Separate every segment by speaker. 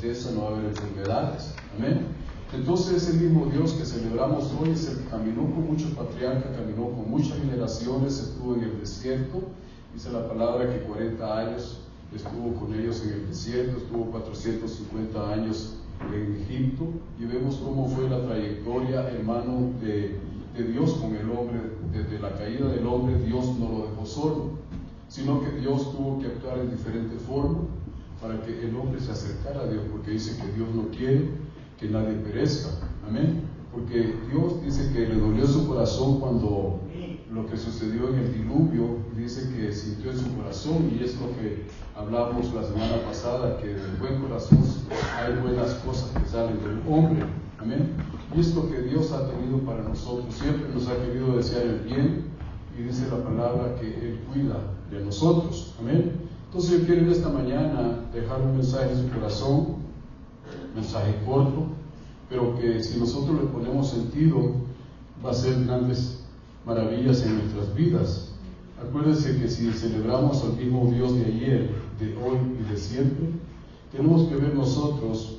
Speaker 1: tristeza, no va a haber enfermedades. Amén. Entonces ese mismo Dios que celebramos hoy es el que caminó con muchos patriarcas, caminó con muchas generaciones, estuvo en el desierto. Dice la palabra que 40 años estuvo con ellos en el desierto, estuvo 450 años en Egipto, y vemos cómo fue la trayectoria, hermano, de Dios con el hombre. Desde la caída del hombre, Dios no lo dejó solo, sino que Dios tuvo que actuar en diferentes formas para que el hombre se acercara a Dios, porque dice que Dios no quiere que nadie perezca. Amén. Porque Dios dice que le dolió su corazón cuando lo que sucedió en el diluvio, dice que sintió en su corazón, y es lo que hablamos la semana pasada, que del buen corazón hay buenas cosas que salen del hombre. Amén. Y es lo que Dios ha tenido para nosotros, siempre nos ha querido desear el bien, y dice la palabra que Él cuida de nosotros. Amén. Entonces yo quiero en esta mañana dejar un mensaje en su corazón, mensaje corto, pero que si nosotros le ponemos sentido va a ser grandes maravillas en nuestras vidas. Acuérdense que si celebramos al mismo Dios de ayer, de hoy y de siempre, tenemos que ver nosotros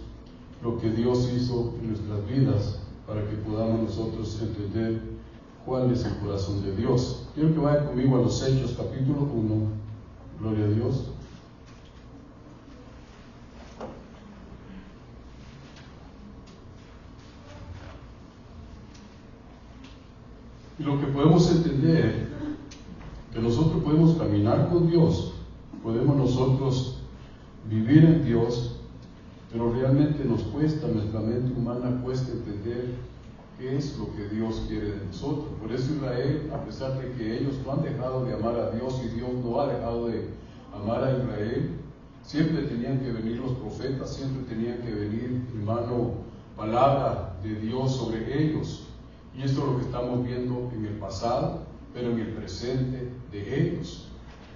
Speaker 1: lo que Dios hizo en nuestras vidas para que podamos nosotros entender cuál es el corazón de Dios. Quiero que vaya conmigo a los Hechos capítulo 1, gloria a Dios. Y lo que podemos entender, que nosotros podemos caminar con Dios, podemos nosotros vivir en Dios, pero realmente nos cuesta, nuestra mente humana cuesta entender qué es lo que Dios quiere de nosotros. Por eso Israel, a pesar de que ellos no han dejado de amar a Dios y Dios no ha dejado de amar a Israel, siempre tenían que venir los profetas, siempre tenían que venir, hermano, palabra de Dios sobre ellos. Y esto es lo que estamos viendo en el pasado, pero en el presente de ellos.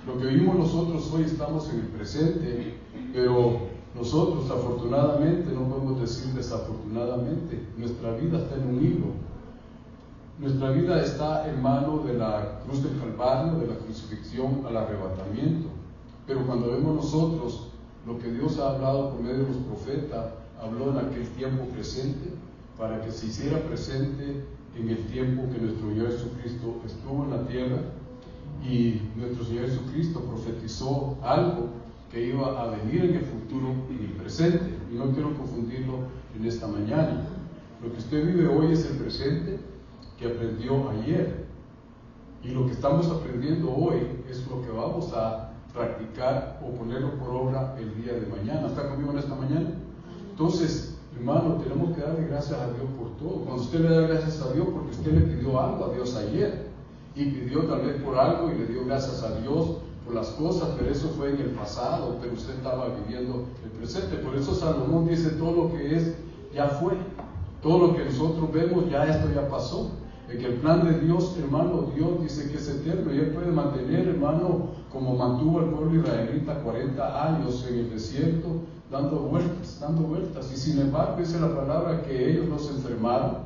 Speaker 1: Lo que vimos nosotros hoy, estamos en el presente, pero nosotros afortunadamente, no podemos decir desafortunadamente, nuestra vida está en un hilo. Nuestra vida está en mano de la cruz del Calvario, de la crucifixión al arrebatamiento. Pero cuando vemos nosotros lo que Dios ha hablado por medio de los profetas, habló en aquel tiempo presente, para que se hiciera presente en el tiempo que nuestro Señor Jesucristo estuvo en la tierra, y nuestro Señor Jesucristo profetizó algo que iba a venir en el futuro y en el presente, y no quiero confundirlo en esta mañana. Lo que usted vive hoy es el presente que aprendió ayer, y lo que estamos aprendiendo hoy es lo que vamos a practicar o ponerlo por obra el día de mañana. ¿Está conmigo en esta mañana? Entonces, hermano, tenemos que darle gracias a Dios por todo. Cuando usted le da gracias a Dios, porque usted le pidió algo a Dios ayer, y pidió tal vez por algo y le dio gracias a Dios por las cosas, pero eso fue en el pasado, pero usted estaba viviendo el presente. Por eso Salomón dice: todo lo que es ya fue, todo lo que nosotros vemos ya, esto ya pasó. En el plan de Dios, hermano, Dios dice que es eterno, y Él puede mantener, hermano, como mantuvo al pueblo israelita 40 años en el desierto, dando vueltas, y sin embargo dice la palabra que ellos no se enfermaron,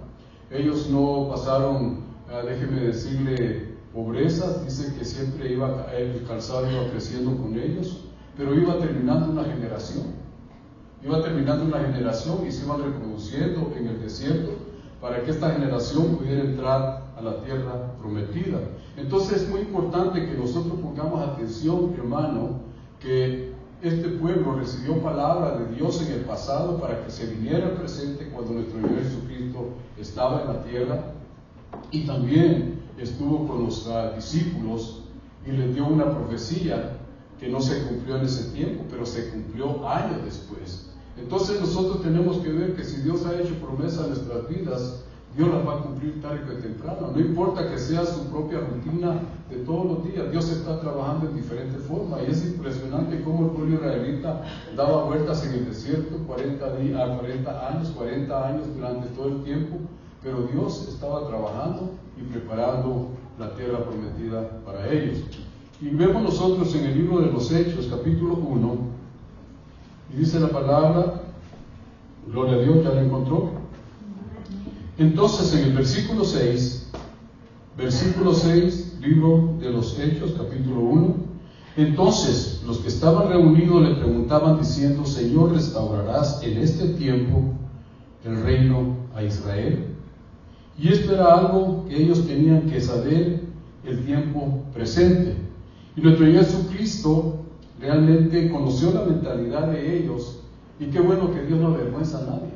Speaker 1: ellos no pasaron, déjeme decirle, pobrezas. Dice que siempre el calzado iba creciendo con ellos, pero iba terminando una generación, y se iban reproduciendo en el desierto para que esta generación pudiera entrar a la tierra prometida. Entonces es muy importante que nosotros pongamos atención, hermano, que este pueblo recibió palabra de Dios en el pasado para que se viniera al presente cuando nuestro Señor Jesucristo estaba en la tierra, y también estuvo con los discípulos y les dio una profecía que no se cumplió en ese tiempo, pero se cumplió años después. Entonces nosotros tenemos que ver que si Dios ha hecho promesas en nuestras vidas, Dios las va a cumplir tarde que temprano. No importa que sea su propia rutina de todos los días, Dios está trabajando en diferentes formas, y es impresionante cómo el pueblo israelita daba vueltas en el desierto 40 años durante todo el tiempo, pero Dios estaba trabajando y preparando la tierra prometida para ellos. Y vemos nosotros en el libro de los Hechos, capítulo 1, y dice la palabra, gloria a Dios, ¿ya la encontró? Entonces en el versículo 6, libro de los Hechos, capítulo 1, Entonces los que estaban reunidos le preguntaban diciendo: Señor, ¿restaurarás en este tiempo el reino a Israel? Y esto era algo que ellos tenían que saber el tiempo presente. Y nuestro Señor Jesucristo realmente conoció la mentalidad de ellos, y qué bueno que Dios no avergüenza a nadie.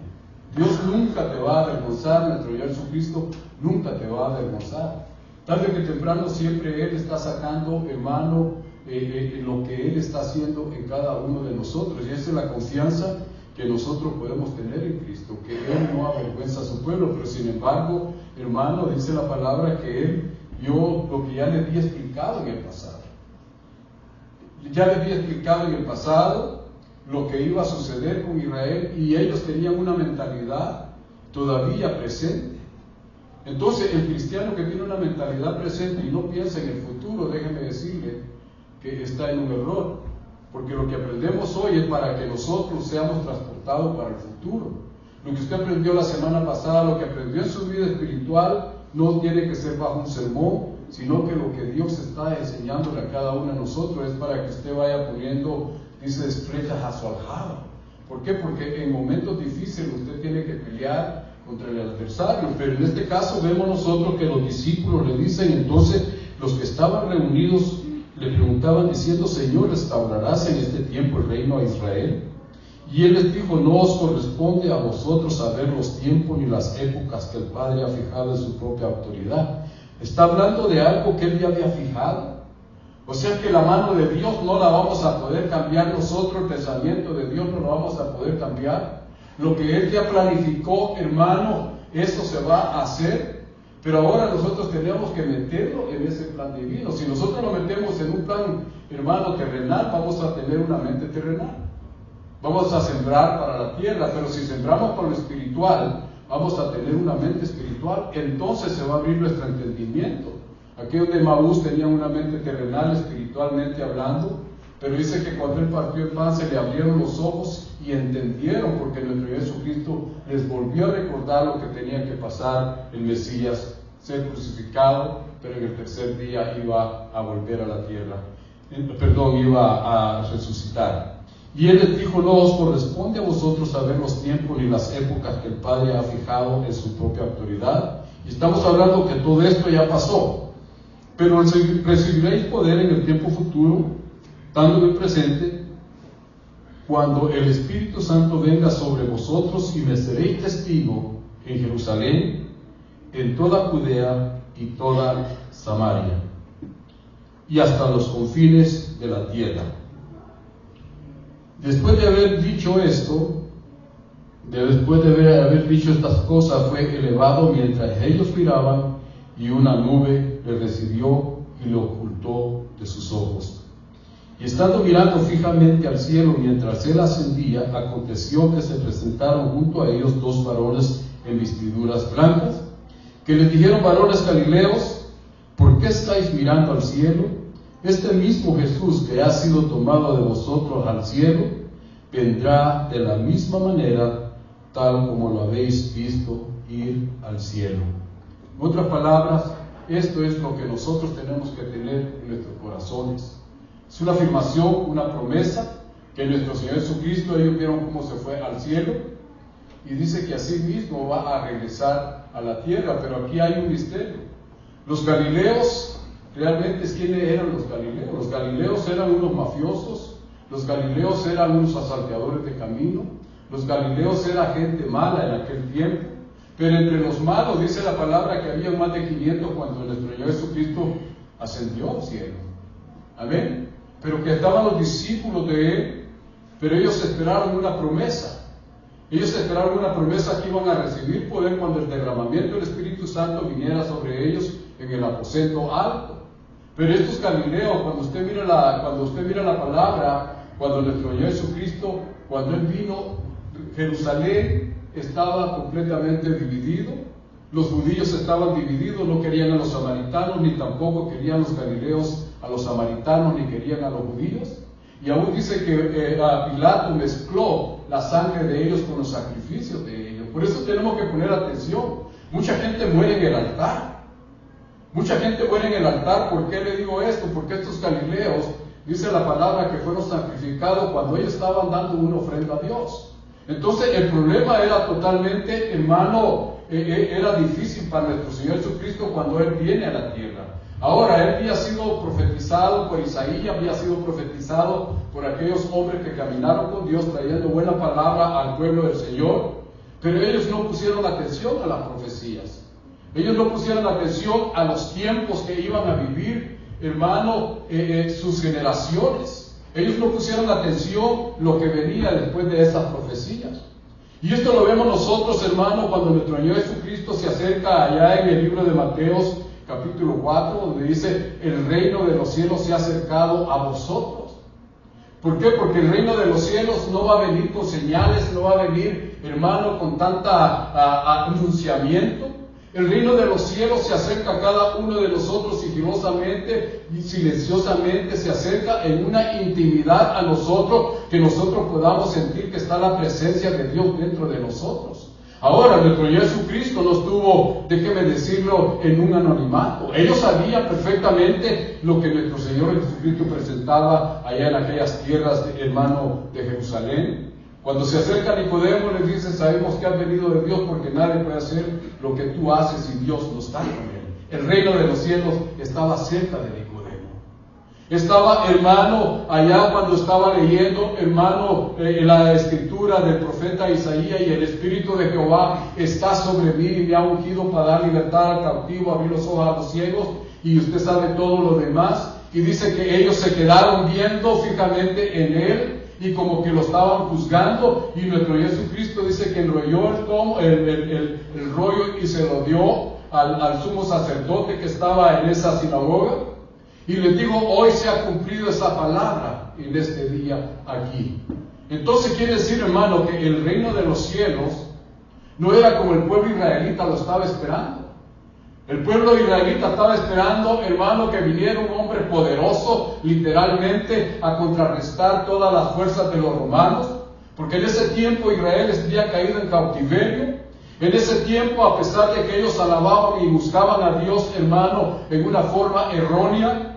Speaker 1: Dios nunca te va a avergonzar, nuestro Señor Jesucristo nunca te va a avergonzar. Tarde que temprano siempre Él está sacando, hermano, lo que Él está haciendo en cada uno de nosotros, y esa es la confianza que nosotros podemos tener en Cristo, que Él no avergüenza a su pueblo. Pero sin embargo, hermano, dice la palabra que Él vio lo que ya le había explicado en el pasado. Ya le había explicado en el pasado lo que iba a suceder con Israel, y ellos tenían una mentalidad todavía presente. Entonces, el cristiano que tiene una mentalidad presente y no piensa en el futuro, déjeme decirle que está en un error, porque lo que aprendemos hoy es para que nosotros seamos transportados para el futuro. Lo que usted aprendió la semana pasada, lo que aprendió en su vida espiritual, no tiene que ser bajo un sermón, sino que lo que Dios está enseñándole a cada uno de nosotros es para que usted vaya poniendo, dice, flechas a su aljaba. ¿Por qué? Porque en momentos difíciles usted tiene que pelear contra el adversario. Pero en este caso vemos nosotros que los discípulos le dicen, entonces los que estaban reunidos le preguntaban diciendo: Señor, ¿restaurarás en este tiempo el reino a Israel? Y Él les dijo: no os corresponde a vosotros saber los tiempos ni las épocas que el Padre ha fijado en su propia autoridad. Está hablando de algo que Él ya había fijado. O sea que la mano de Dios no la vamos a poder cambiar nosotros, el pensamiento de Dios no lo vamos a poder cambiar. Lo que Él ya planificó, hermano, eso se va a hacer. Pero ahora nosotros tenemos que meterlo en ese plan divino. Si nosotros lo metemos en un plan, hermano, terrenal, vamos a tener una mente terrenal. Vamos a sembrar para la tierra, pero si sembramos para lo espiritual, vamos a tener una mente espiritual. Entonces se va a abrir nuestro entendimiento. Aquellos de Maús tenían una mente terrenal, espiritualmente hablando, pero dice que cuando Él partió el pan se le abrieron los ojos y entendieron, porque nuestro Jesucristo les volvió a recordar lo que tenía que pasar el Mesías, ser crucificado, pero en el tercer día iba a volver a la tierra, iba a resucitar. Y Él les dijo: no os corresponde a vosotros saber los tiempos ni las épocas que el Padre ha fijado en su propia autoridad. Y estamos hablando que todo esto ya pasó, pero recibiréis poder en el tiempo futuro, tanto en el presente, cuando el Espíritu Santo venga sobre vosotros, y me seréis testigo en Jerusalén, en toda Judea y toda Samaria, y hasta los confines de la tierra. Después de haber dicho esto, después de haber dicho estas cosas, fue elevado mientras ellos miraban, y una nube le recibió y lo ocultó de sus ojos. Y estando mirando fijamente al cielo mientras Él ascendía, aconteció que se presentaron junto a ellos dos varones en vestiduras blancas, que les dijeron: varones galileos, ¿por qué estáis mirando al cielo? Este mismo Jesús que ha sido tomado de vosotros al cielo, vendrá de la misma manera, tal como lo habéis visto ir al cielo. En otras palabras, esto es lo que nosotros tenemos que tener en nuestros corazones. Es una afirmación, una promesa, que nuestro Señor Jesucristo, ellos vieron cómo se fue al cielo, y dice que así mismo va a regresar a la tierra. Pero aquí hay un misterio. Los galileos, realmente, ¿quiénes eran los galileos? Los galileos eran unos mafiosos, los galileos eran unos asalteadores de camino, los galileos eran gente mala en aquel tiempo. Pero entre los malos dice la palabra que había más de 500 cuando nuestro Señor Jesucristo ascendió al cielo. Amén. Pero que estaban los discípulos de Él, pero ellos esperaron una promesa. Ellos esperaron una promesa que iban a recibir poder cuando el derramamiento del Espíritu Santo viniera sobre ellos en el aposento alto. Pero estos galileos, cuando usted mira la palabra, cuando nuestro Señor Jesucristo, cuando Él vino, Jerusalén estaba completamente dividido. Los judíos estaban divididos, no querían a los samaritanos, ni tampoco querían los galileos a los samaritanos, ni querían a los judíos. Y aún dice que Pilato mezcló la sangre de ellos con los sacrificios de ellos. Por eso tenemos que poner atención. Mucha gente muere en el altar. Mucha gente muere en el altar. ¿Por qué le digo esto? Porque estos galileos dice la palabra que fueron sacrificados cuando ellos estaban dando una ofrenda a Dios. Entonces el problema era totalmente, hermano, era difícil para nuestro Señor Jesucristo cuando Él viene a la tierra. Ahora, Él había sido profetizado por Isaías, había sido profetizado por aquellos hombres que caminaron con Dios trayendo buena palabra al pueblo del Señor, pero ellos no pusieron atención a las profecías. Ellos no pusieron atención a los tiempos que iban a vivir, hermano, sus generaciones. Ellos no pusieron atención lo que venía después de esas profecías. Y esto lo vemos nosotros, hermano, cuando nuestro Señor Jesucristo se acerca allá en el libro de Mateos, capítulo 4, donde dice, el reino de los cielos se ha acercado a vosotros. ¿Por qué? Porque el reino de los cielos no va a venir con señales, no va a venir, hermano, con tanta anunciamiento. El reino de los cielos se acerca a cada uno de nosotros sigilosamente y silenciosamente, se acerca en una intimidad a nosotros, que nosotros podamos sentir que está la presencia de Dios dentro de nosotros. Ahora, nuestro Jesucristo no estuvo, déjeme decirlo, en un anonimato. Ellos sabían perfectamente lo que nuestro Señor Jesucristo presentaba allá en aquellas tierras, hermano, de Jerusalén. Cuando se acerca a Nicodemo, les dice, sabemos que has venido de Dios porque nadie puede hacer lo que tú haces si Dios no está con él. El reino de los cielos estaba cerca de Nicodemo. Estaba, hermano, allá cuando estaba leyendo, hermano, la escritura del profeta Isaías, y el Espíritu de Jehová está sobre mí y me ha ungido para dar libertad al cautivo, abrir los ojos a los ciegos, y usted sabe todo lo demás. Y dice que ellos se quedaron viendo fijamente en él, y como que lo estaban juzgando, y nuestro Jesucristo dice que enrolló el rollo y se lo dio al sumo sacerdote que estaba en esa sinagoga, y les dijo, hoy se ha cumplido esa palabra en este día aquí. Entonces quiere decir, hermano, que el reino de los cielos no era como el pueblo israelita lo estaba esperando. El pueblo israelita estaba esperando, hermano, que viniera un hombre poderoso, literalmente, a contrarrestar todas las fuerzas de los romanos, porque en ese tiempo Israel había caído en cautiverio. En ese tiempo, a pesar de que ellos alababan y buscaban a Dios, hermano, en una forma errónea,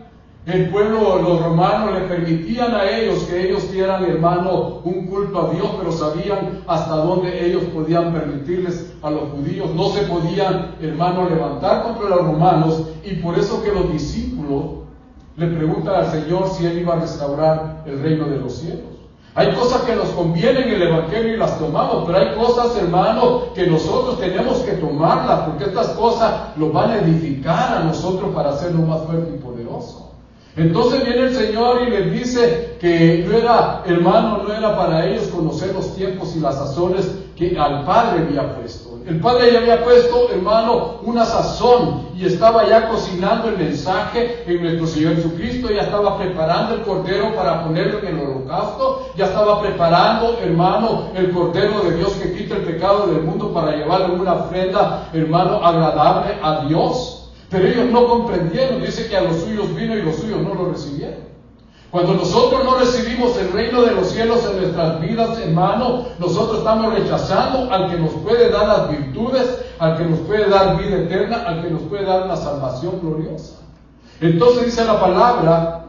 Speaker 1: el pueblo, los romanos, le permitían a ellos que ellos dieran, hermano, un culto a Dios, pero sabían hasta dónde ellos podían permitirles a los judíos. No se podían, hermano, levantar contra los romanos, y por eso que los discípulos le preguntan al Señor si Él iba a restaurar el reino de los cielos. Hay cosas que nos convienen en el Evangelio y las tomamos, pero hay cosas, hermano, que nosotros tenemos que tomarlas, porque estas cosas los van a edificar a nosotros para hacernos más fuerte y poderoso. Entonces viene el Señor y les dice que no era, hermano, no era para ellos conocer los tiempos y las sazones que al Padre había puesto. El Padre ya había puesto, hermano, una sazón, y estaba ya cocinando el mensaje en nuestro Señor Jesucristo. Ya estaba preparando el cordero para ponerlo en el holocausto. Ya estaba preparando, hermano, el cordero de Dios que quita el pecado del mundo para llevarle una ofrenda, hermano, agradable a Dios. Pero ellos no comprendieron. Dice que a los suyos vino y los suyos no lo recibieron. Cuando nosotros no recibimos el reino de los cielos en nuestras vidas, hermano, nosotros estamos rechazando al que nos puede dar las virtudes, al que nos puede dar vida eterna, al que nos puede dar una salvación gloriosa. Entonces dice la palabra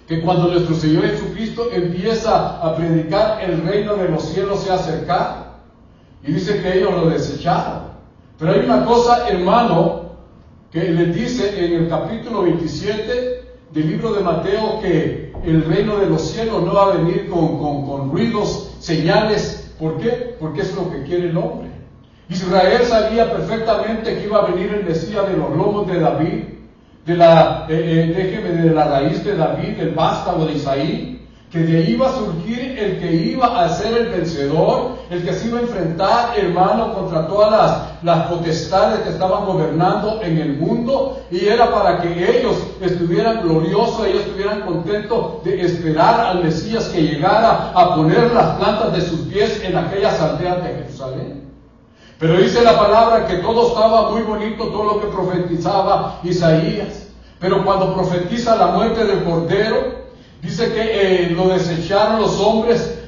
Speaker 1: que cuando nuestro Señor Jesucristo empieza a predicar, el reino de los cielos se ha acercado, y dice que ellos lo desecharon. Pero hay una cosa, hermano, que les dice en el capítulo 27 del libro de Mateo, que el reino de los cielos no va a venir con ruidos, señales. ¿Por qué? Porque es lo que quiere el hombre. Israel sabía perfectamente que iba a venir el Mesías de los lomos de David, de la raíz de David, del vástago de Isaí, que de ahí iba a surgir el que iba a ser el vencedor, el que se iba a enfrentar, hermano, contra todas las potestades que estaban gobernando en el mundo, y era para que ellos estuvieran gloriosos, ellos estuvieran contentos de esperar al Mesías que llegara a poner las plantas de sus pies en aquellas aldeas de Jerusalén. Pero dice la palabra que todo estaba muy bonito, todo lo que profetizaba Isaías, pero cuando profetiza la muerte del Cordero, dice que lo desecharon los hombres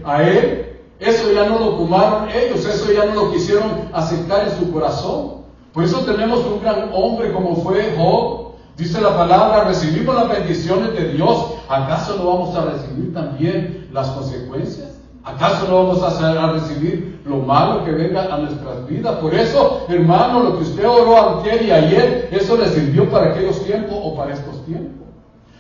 Speaker 1: a él. Eso ya no lo tomaron ellos, eso ya no lo quisieron aceptar en su corazón. Por eso tenemos un gran hombre como fue Job. Dice la palabra, recibimos las bendiciones de Dios. ¿Acaso no vamos a recibir también las consecuencias? ¿Acaso no vamos a recibir lo malo que venga a nuestras vidas? Por eso, hermano, lo que usted oró antier y ayer, eso le sirvió para aquellos tiempos o para estos tiempos.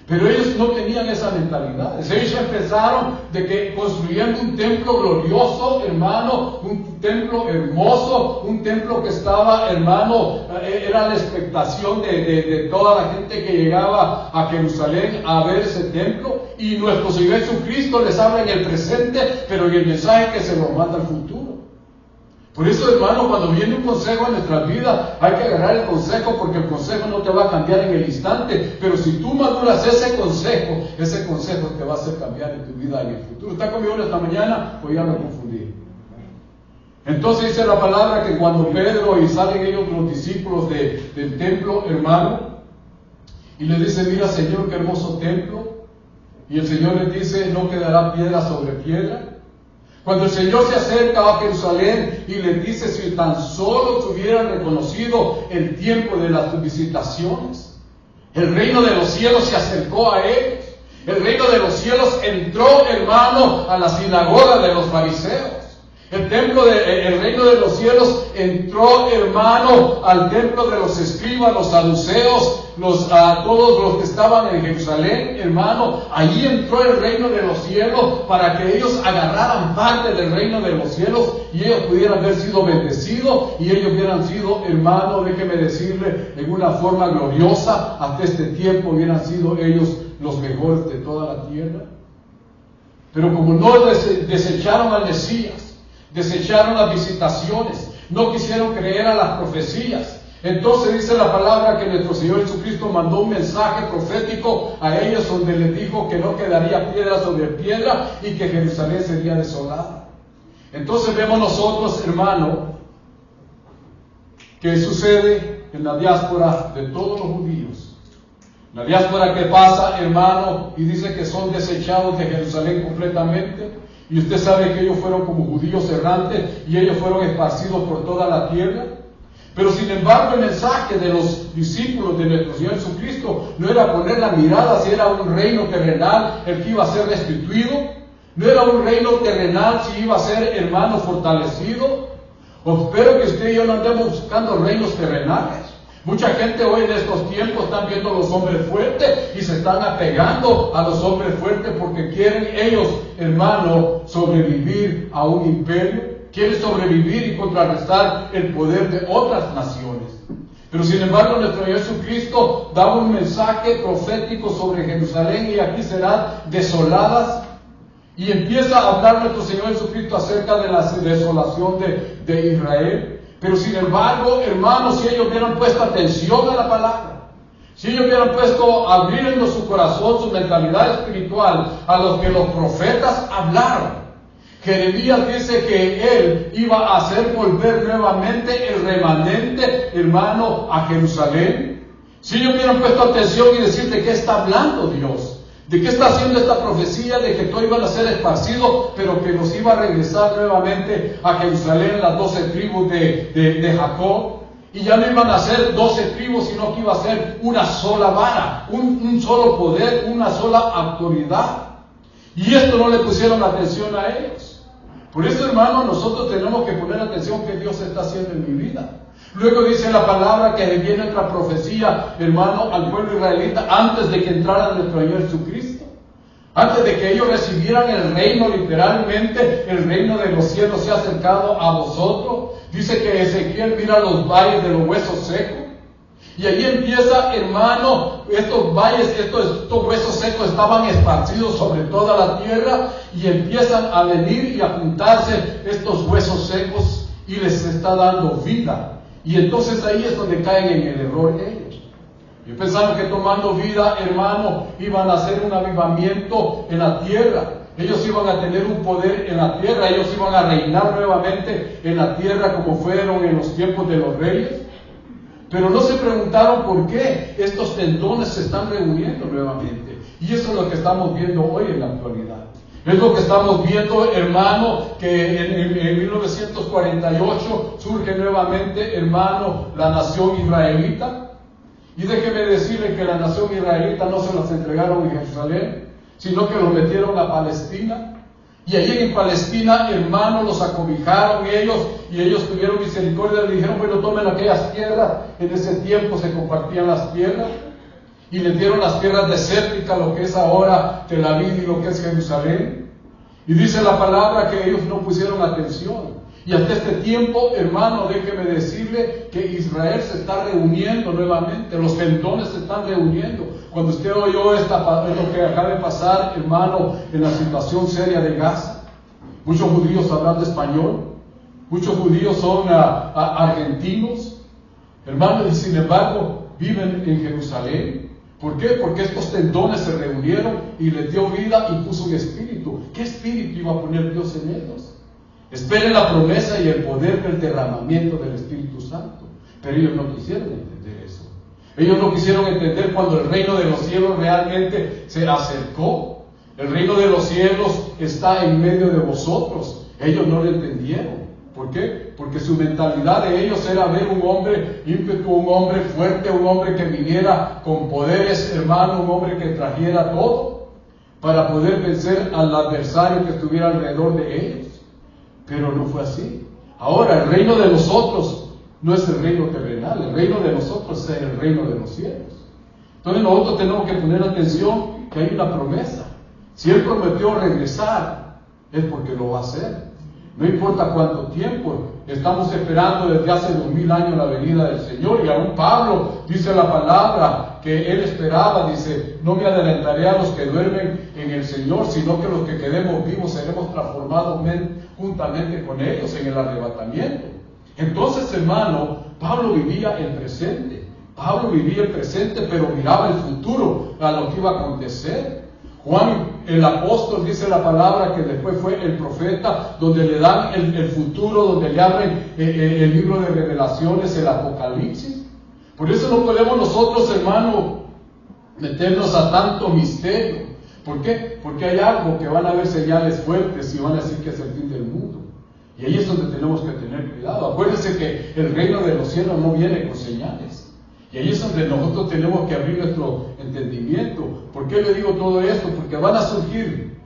Speaker 1: Pero ellos no tenían esa mentalidad. Ellos empezaron de que construyendo un templo glorioso, hermano, un templo hermoso, un templo que estaba, hermano, era la expectación de toda la gente que llegaba a Jerusalén a ver ese templo. Y nuestro Señor Jesucristo les habla en el presente, pero en el mensaje que se nos manda al futuro. Por eso, hermano, cuando viene un consejo en nuestras vidas, hay que agarrar el consejo, porque el consejo no te va a cambiar en el instante, pero si tú maduras ese consejo te va a hacer cambiar en tu vida en el futuro. ¿Está conmigo esta mañana? Pues ya me confundí. Entonces dice la palabra que cuando Pedro y salen ellos los discípulos del templo, hermano, y le dice, mira Señor, qué hermoso templo, y el Señor les dice, no quedará piedra sobre piedra. Cuando el Señor se acerca a Jerusalén y les dice, si tan solo tuvieran reconocido el tiempo de las visitaciones, el reino de los cielos se acercó a ellos. El reino de los cielos entró, hermano, a la sinagoga de los fariseos. El reino de los cielos entró, hermano, al templo de los escribas, los saduceos, todos los que estaban en Jerusalén, hermano. Allí entró el reino de los cielos para que ellos agarraran parte del reino de los cielos y ellos pudieran haber sido bendecidos y ellos hubieran sido, hermano, déjeme decirle, en una forma gloriosa, hasta este tiempo hubieran sido ellos los mejores de toda la tierra. Pero como no desecharon al Mesías, desecharon las visitaciones, no quisieron creer a las profecías, entonces dice la palabra que nuestro Señor Jesucristo mandó un mensaje profético a ellos donde les dijo que no quedaría piedra sobre piedra y que Jerusalén sería desolada. Entonces vemos nosotros, hermano, que sucede en la diáspora de todos los judíos. La diáspora que pasa, hermano, y dice que son desechados de Jerusalén completamente. Y usted sabe que ellos fueron como judíos errantes y ellos fueron esparcidos por toda la tierra. Pero sin embargo el mensaje de los discípulos de nuestro Señor Jesucristo no era poner la mirada si era un reino terrenal el que iba a ser restituido. No era un reino terrenal si iba a ser, hermano, fortalecido. Espero que usted y yo no andemos buscando reinos terrenales. Mucha gente hoy en estos tiempos están viendo a los hombres fuertes y se están apegando a los hombres fuertes porque quieren ellos, hermano, sobrevivir a un imperio, quieren sobrevivir y contrarrestar el poder de otras naciones. Pero sin embargo nuestro Señor Jesucristo daba un mensaje profético sobre Jerusalén y aquí serán desoladas. Y empieza a hablar nuestro Señor Jesucristo acerca de la desolación de Israel. Pero sin embargo, hermanos, si ellos hubieran puesto atención a la palabra, si ellos hubieran puesto, abriendo su corazón, su mentalidad espiritual a lo que los profetas hablaron. Jeremías dice que él iba a hacer volver nuevamente el remanente, hermano, a Jerusalén. Si ellos hubieran puesto atención y decir de qué está hablando Dios, de qué está haciendo esta profecía de que todos iban a ser esparcidos, pero que nos iba a regresar nuevamente a Jerusalén las 12 tribus de Jacob. Y ya no iban a ser 12 tribus, sino que iba a ser una sola vara, un solo poder, una sola autoridad. Y esto no le pusieron atención a ellos. Por eso, hermano, nosotros tenemos que poner atención que Dios está haciendo en mi vida. Luego dice la palabra que viene otra profecía, hermano, al pueblo israelita antes de que entrara nuestro Señor Jesucristo. Antes de que ellos recibieran el reino, literalmente, el reino de los cielos se ha acercado a vosotros. Dice que Ezequiel mira los valles de los huesos secos. Y allí empieza, hermano, estos valles, estos huesos secos estaban esparcidos sobre toda la tierra y empiezan a venir y a juntarse estos huesos secos y les está dando vida. Y entonces ahí es donde caen en el error ellos. Yo pensaba que tomando vida, hermano, iban a hacer un avivamiento en la tierra. Ellos iban a tener un poder en la tierra, ellos iban a reinar nuevamente en la tierra como fueron en los tiempos de los reyes. Pero no se preguntaron por qué estos tendones se están reuniendo nuevamente. Y eso es lo que estamos viendo hoy en la actualidad. Es lo que estamos viendo, hermano, que en 1948 surge nuevamente, hermano, la nación israelita. Y déjeme decirle que la nación israelita no se las entregaron en Jerusalén, sino que los metieron a Palestina. Y allí en Palestina, hermanos, los acobijaron y ellos tuvieron misericordia. Le dijeron, bueno, tomen aquellas tierras. En ese tiempo se compartían las tierras. Y les dieron las tierras desérticas, lo que es ahora Tel Aviv y lo que es Jerusalén. Y dice la palabra que ellos no pusieron atención. Y hasta este tiempo, hermano, déjeme decirle que Israel se está reuniendo nuevamente, los tendones se están reuniendo. Cuando usted oyó lo que acaba de pasar, hermano, en la situación seria de Gaza, muchos judíos hablan español, muchos judíos son argentinos, hermano, y sin embargo viven en Jerusalén. ¿Por qué? Porque estos tendones se reunieron y les dio vida y puso un espíritu. ¿Qué espíritu iba a poner Dios en ellos? Esperen la promesa y el poder del derramamiento del Espíritu Santo. Pero ellos no quisieron entender eso. Ellos no quisieron entender cuando el reino de los cielos realmente se acercó. El reino de los cielos está en medio de vosotros. Ellos no lo entendieron. ¿Por qué? Porque su mentalidad de ellos era ver un hombre ímpetu, un hombre fuerte, un hombre que viniera con poderes, hermano, un hombre que trajera todo para poder vencer al adversario que estuviera alrededor de ellos. Pero no fue así. Ahora, el reino de nosotros no es el reino terrenal, el reino de nosotros es el reino de los cielos. Entonces nosotros tenemos que poner atención que hay una promesa. Si Él prometió regresar, es porque lo va a hacer. No importa cuánto tiempo, estamos esperando desde hace 2000 años la venida del Señor. Y aún Pablo dice la palabra que él esperaba, dice, no me adelantaré a los que duermen en el Señor, sino que los que quedemos vivos seremos transformados juntamente con ellos en el arrebatamiento. Entonces, hermano, Pablo vivía el presente. Pablo vivía el presente, pero miraba el futuro, a lo que iba a acontecer. Juan, el apóstol, dice la palabra que después fue el profeta, donde le dan el futuro, donde le abren el libro de revelaciones, el Apocalipsis. Por eso no podemos nosotros, hermano, meternos a tanto misterio. ¿Por qué? Porque hay algo que van a haber señales fuertes y van a decir que es el fin del mundo. Y ahí es donde tenemos que tener cuidado. Acuérdense que el reino de los cielos no viene con señales. Y ahí es donde nosotros tenemos que abrir nuestro entendimiento. ¿Por qué le digo todo esto? Porque van a surgir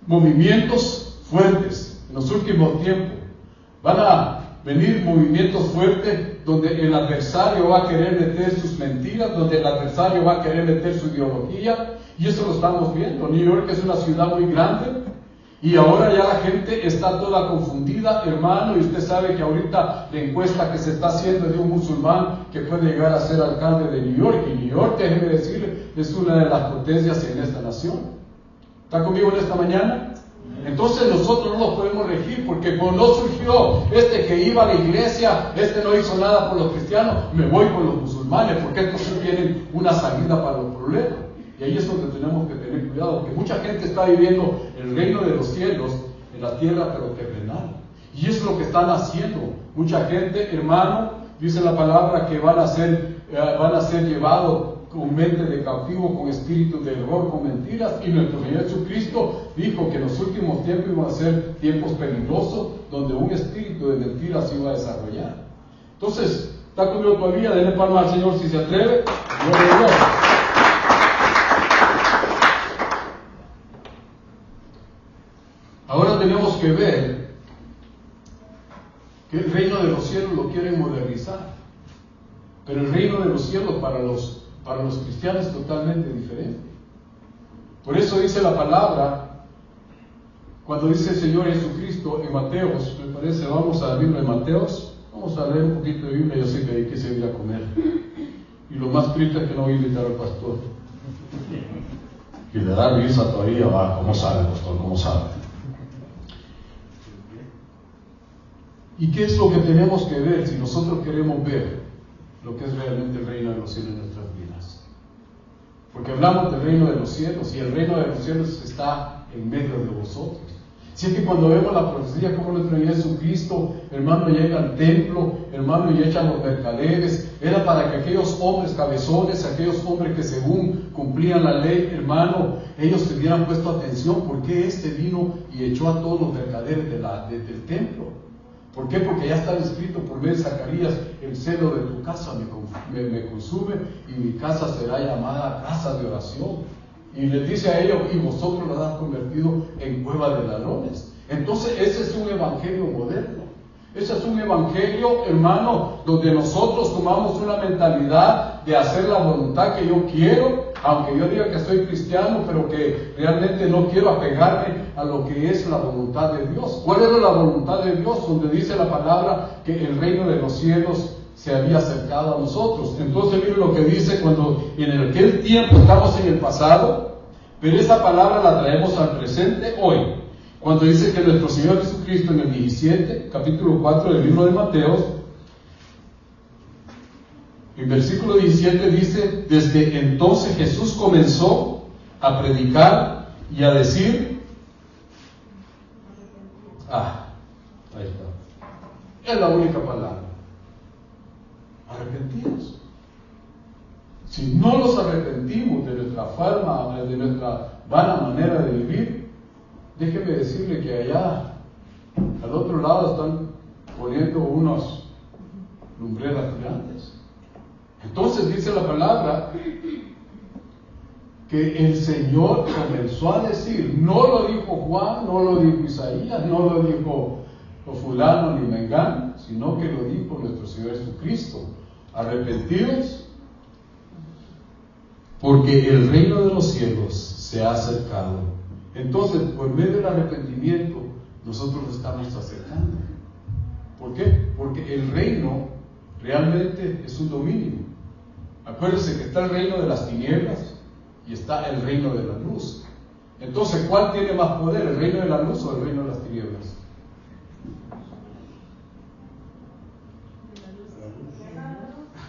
Speaker 1: movimientos fuertes en los últimos tiempos. Van a venir movimientos fuertes donde el adversario va a querer meter sus mentiras, donde el adversario va a querer meter su ideología. Y eso lo estamos viendo. New York es una ciudad muy grande. Y ahora ya la gente está toda confundida, hermano, y usted sabe que ahorita la encuesta que se está haciendo de un musulmán que puede llegar a ser alcalde de New York, y New York, déjeme decirle, es una de las potencias en esta nación. ¿Está conmigo en esta mañana? Entonces nosotros no los podemos regir, porque cuando surgió que iba a la iglesia, no hizo nada por los cristianos, me voy con los musulmanes, porque estos sí tienen una salida para los problemas. Y ahí es donde tenemos que tener cuidado, porque mucha gente está viviendo el reino de los cielos en la tierra, pero terrenal. Y es lo que están haciendo. Mucha gente, hermano, dice la palabra que van a ser llevados con mente de cautivo, con espíritu de error, con mentiras. Y nuestro Señor Jesucristo dijo que en los últimos tiempos iban a ser tiempos peligrosos, donde un espíritu de mentiras se iba a desarrollar. Entonces, ¿está conmigo todavía? Denle palma al Señor si se atreve. Gloria a Dios. Ahora tenemos que ver que el reino de los cielos lo quieren modernizar, pero el reino de los cielos para los cristianos es totalmente diferente. Por eso dice la palabra, cuando dice el Señor Jesucristo en Mateos, me parece, vamos a Biblia de Mateos, vamos a leer un poquito de Biblia, yo sé que hay que se ir a comer. Y lo más triste es que no voy a invitar al pastor. Y le da risa todavía, va, ¿cómo sabe, pastor? ¿Cómo sabe? ¿Y qué es lo que tenemos que ver si nosotros queremos ver lo que es realmente el reino de los cielos en nuestras vidas? Porque hablamos del reino de los cielos y el reino de los cielos está en medio de vosotros. Si es que cuando vemos la profecía como nuestro Jesucristo, hermano, llega al templo, hermano, y echan los mercaderes, era para que aquellos hombres cabezones, aquellos hombres que según cumplían la ley, hermano, ellos se hubieran puesto atención, ¿por qué vino y echó a todos los mercaderes del templo? ¿Por qué? Porque ya está escrito por medio lee Zacarías, el celo de tu casa me consume y mi casa será llamada casa de oración. Y les dice a ellos, y vosotros las has convertido en cueva de ladrones. Entonces ese es un evangelio moderno. Ese es un evangelio, hermano, donde nosotros tomamos una mentalidad de hacer la voluntad que yo quiero, aunque yo diga que soy cristiano, pero que realmente no quiero apegarme a lo que es la voluntad de Dios. ¿Cuál era la voluntad de Dios? Donde dice la palabra que el reino de los cielos se había acercado a nosotros. Entonces miren lo que dice cuando en aquel tiempo estamos en el pasado, pero esa palabra la traemos al presente hoy. Cuando dice que nuestro Señor Jesucristo en el 17, capítulo 4 del libro de Mateo, en versículo 17 dice, desde entonces Jesús comenzó a predicar y a decir, ahí está, es la única palabra, arrepentidos. Si no nos arrepentimos de nuestra forma, de nuestra vana manera de vivir, déjeme decirle que allá, al otro lado, están poniendo unas lumbreras grandes. Entonces dice la palabra que el Señor comenzó a decir, no lo dijo Juan, no lo dijo Isaías, no lo dijo fulano ni mengano, sino que lo dijo nuestro Señor Jesucristo. Arrepentidos, porque el reino de los cielos se ha acercado. Entonces, por medio del arrepentimiento, nosotros nos estamos acercando. ¿Por qué? Porque el reino realmente es un dominio. Acuérdense que está el reino de las tinieblas y está el reino de la luz. Entonces, ¿cuál tiene más poder? ¿El reino de la luz o el reino de las tinieblas?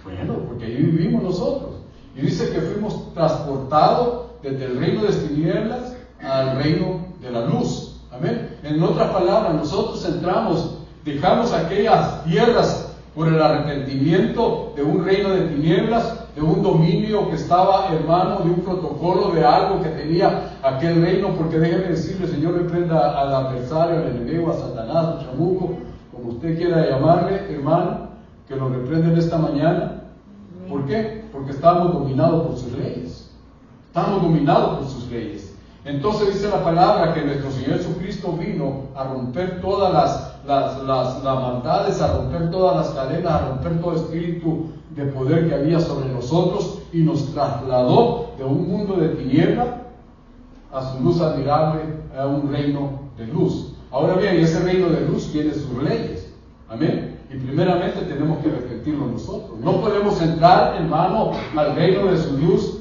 Speaker 1: Bueno, porque ahí vivimos nosotros. Y dice que fuimos transportados desde el reino de las tinieblas al reino de la luz. Amén. En otras palabras, nosotros entramos, dejamos aquellas tierras por el arrepentimiento de un reino de tinieblas, de un dominio que estaba, hermano, de un protocolo, de algo que tenía aquel reino, porque déjeme decirle, el Señor reprenda al adversario, al enemigo, a Satanás, al chamuco, como usted quiera llamarle, hermano, que lo reprenden esta mañana. ¿Por qué? Porque estamos dominados por sus leyes. Estamos dominados por sus leyes. Entonces dice la palabra que nuestro Señor Jesucristo vino a romper todas las maldades, a romper todas las cadenas, a romper todo espíritu de poder que había sobre nosotros y nos trasladó de un mundo de tiniebla a su luz admirable, a un reino de luz. Ahora bien, ese reino de luz tiene sus leyes. Amén. Y primeramente tenemos que arrepentirnos nosotros. No podemos entrar, hermano, al reino de su luz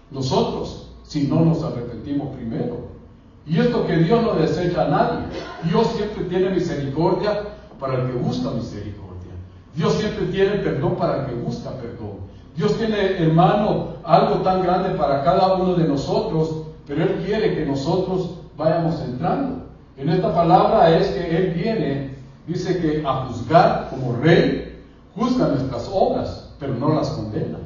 Speaker 1: nosotros si no nos arrepentimos primero. Y esto que Dios no desecha a nadie. Dios siempre tiene misericordia para el que busca misericordia. Dios siempre tiene perdón para el que busca perdón. Dios tiene, hermano, algo tan grande para cada uno de nosotros, pero Él quiere que nosotros vayamos entrando. En esta palabra es que Él viene, dice que a juzgar como rey, juzga nuestras obras, pero no las condena.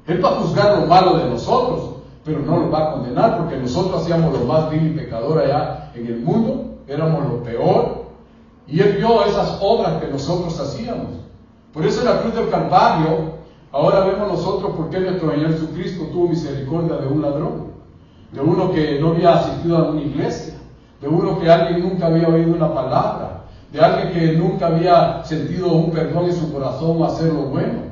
Speaker 1: Él va a juzgar lo malo de nosotros, pero no lo va a condenar, porque nosotros hacíamos lo más vil y pecador allá en el mundo, éramos lo peor, y Él vio esas obras que nosotros hacíamos. Por eso en la cruz del Calvario, ahora vemos nosotros por qué nuestro Señor Jesucristo tuvo misericordia de un ladrón, de uno que no había asistido a una iglesia, de uno que alguien nunca había oído una palabra, de alguien que nunca había sentido un perdón en su corazón o hacer lo bueno.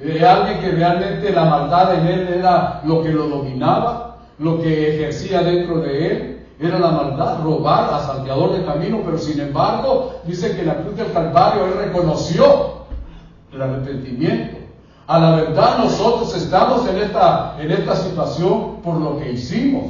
Speaker 1: Alguien que realmente la maldad en él era lo que lo dominaba, lo que ejercía dentro de él, era la maldad, robar, asalteador de camino, pero sin embargo, dice que en la cruz del Calvario él reconoció el arrepentimiento. A la verdad nosotros estamos en esta situación por lo que hicimos,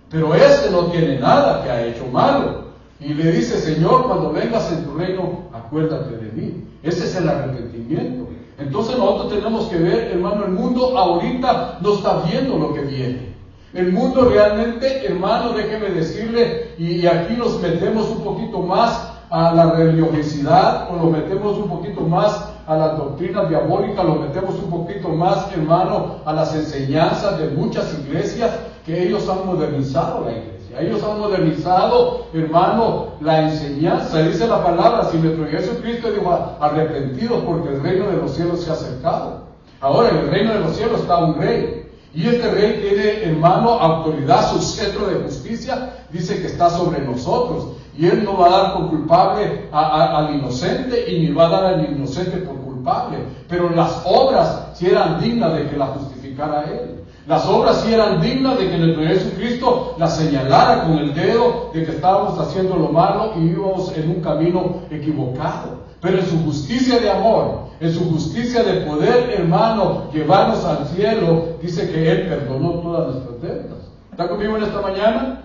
Speaker 1: pero este no tiene nada que ha hecho malo. Y le dice, Señor, cuando vengas en tu reino, acuérdate de mí. Ese es el arrepentimiento. Entonces nosotros tenemos que ver, hermano, el mundo ahorita no está viendo lo que viene. El mundo realmente, hermano, déjeme decirle, y aquí nos metemos un poquito más a la religiosidad, o lo metemos un poquito más a las doctrinas diabólicas, lo metemos un poquito más, hermano, a las enseñanzas de muchas iglesias, que ellos han modernizado la iglesia. iglesia. Ellos han modernizado, hermano, la enseñanza. Dice la palabra, si nuestro Jesucristo dijo, arrepentidos porque el reino de los cielos se ha acercado. Ahora, en el reino de los cielos está un rey. Y este rey tiene, hermano, autoridad, su cetro de justicia, dice que está sobre nosotros. Y él no va a dar por culpable al inocente y ni va a dar al inocente por culpable. Pero las obras sí eran dignas de que la justificara él. Las obras sí eran dignas de que nuestro Jesucristo las señalara con el dedo de que estábamos haciendo lo malo y íbamos en un camino equivocado. Pero en su justicia de amor, en su justicia de poder, hermano, llevarnos al cielo, dice que Él perdonó todas nuestras deudas. ¿Está conmigo en esta mañana?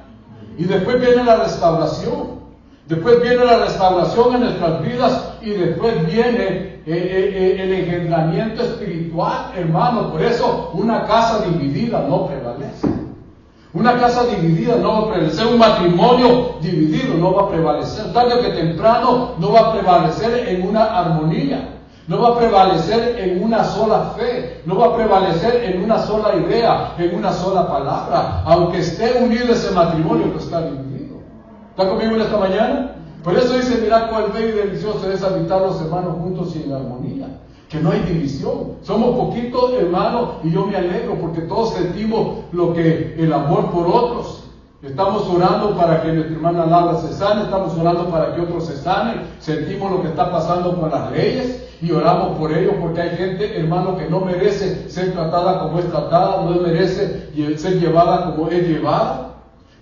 Speaker 1: Y después viene la restauración. Después viene la restauración en nuestras vidas y después viene el engendramiento espiritual, hermano. Por eso una casa dividida no prevalece. Una casa dividida no va a prevalecer, un matrimonio dividido no va a prevalecer, tarde que temprano no va a prevalecer en una armonía, no va a prevalecer en una sola fe, no va a prevalecer en una sola idea, en una sola palabra, aunque esté unido ese matrimonio que está dividido. ¿Está conmigo en esta mañana? Por eso dice, mirad cuál bello y delicioso es habitar los hermanos juntos y en armonía. Que no hay división, somos poquitos hermanos y yo me alegro porque todos sentimos lo que el amor por otros. Estamos orando para que nuestra hermana Laura se sane, estamos orando para que otros se sanen, sentimos lo que está pasando con las leyes y oramos por ello porque hay gente, hermano, que no merece ser tratada como es tratada, no merece ser llevada como es llevada.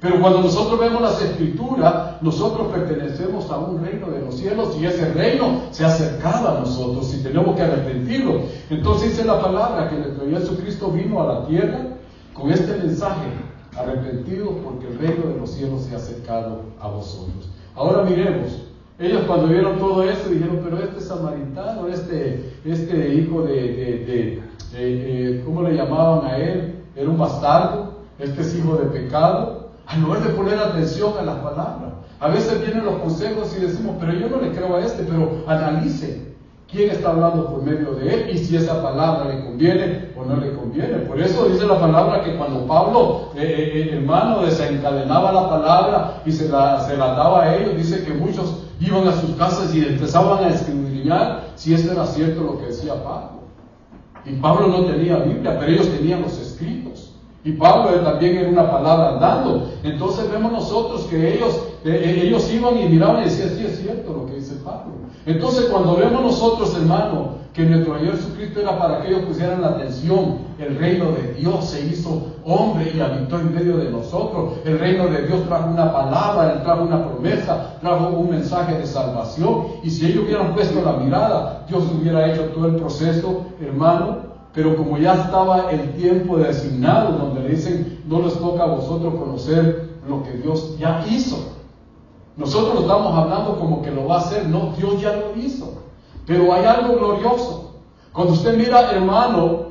Speaker 1: Pero cuando nosotros vemos las Escrituras, nosotros pertenecemos a un reino de los cielos y ese reino se ha acercado a nosotros y tenemos que arrepentirlo. Entonces dice la palabra que nuestro Jesucristo vino a la tierra con este mensaje: arrepentidos porque el reino de los cielos se ha acercado a vosotros. Ahora miremos, ellos cuando vieron todo eso dijeron, pero este samaritano, este hijo ¿cómo le llamaban a él? Era un bastardo, este es hijo de pecado. En lugar de poner atención a las palabras, a veces vienen los consejos y decimos, pero yo no le creo a pero analice quién está hablando por medio de él y si esa palabra le conviene o no le conviene. Por eso dice la palabra que cuando Pablo, hermano, desencadenaba la palabra y se la daba a ellos, dice que muchos iban a sus casas y empezaban a escudriñar si esto era cierto lo que decía Pablo. Y Pablo no tenía Biblia, pero ellos tenían los escritos. Y Pablo también era una palabra andando. Entonces vemos nosotros que ellos iban y miraban y decían, sí es cierto lo que dice Pablo. Entonces cuando vemos nosotros, hermano, que nuestro Señor Jesucristo era para que ellos pusieran la atención, el reino de Dios se hizo hombre y habitó en medio de nosotros. El reino de Dios trajo una palabra, trajo una promesa, trajo un mensaje de salvación. Y si ellos hubieran puesto la mirada, Dios hubiera hecho todo el proceso, hermano. Pero como ya estaba el tiempo designado, donde le dicen, no les toca a vosotros conocer lo que Dios ya hizo. Nosotros estamos hablando como que lo va a hacer, no, Dios ya lo hizo. Pero hay algo glorioso. Cuando usted mira, hermano,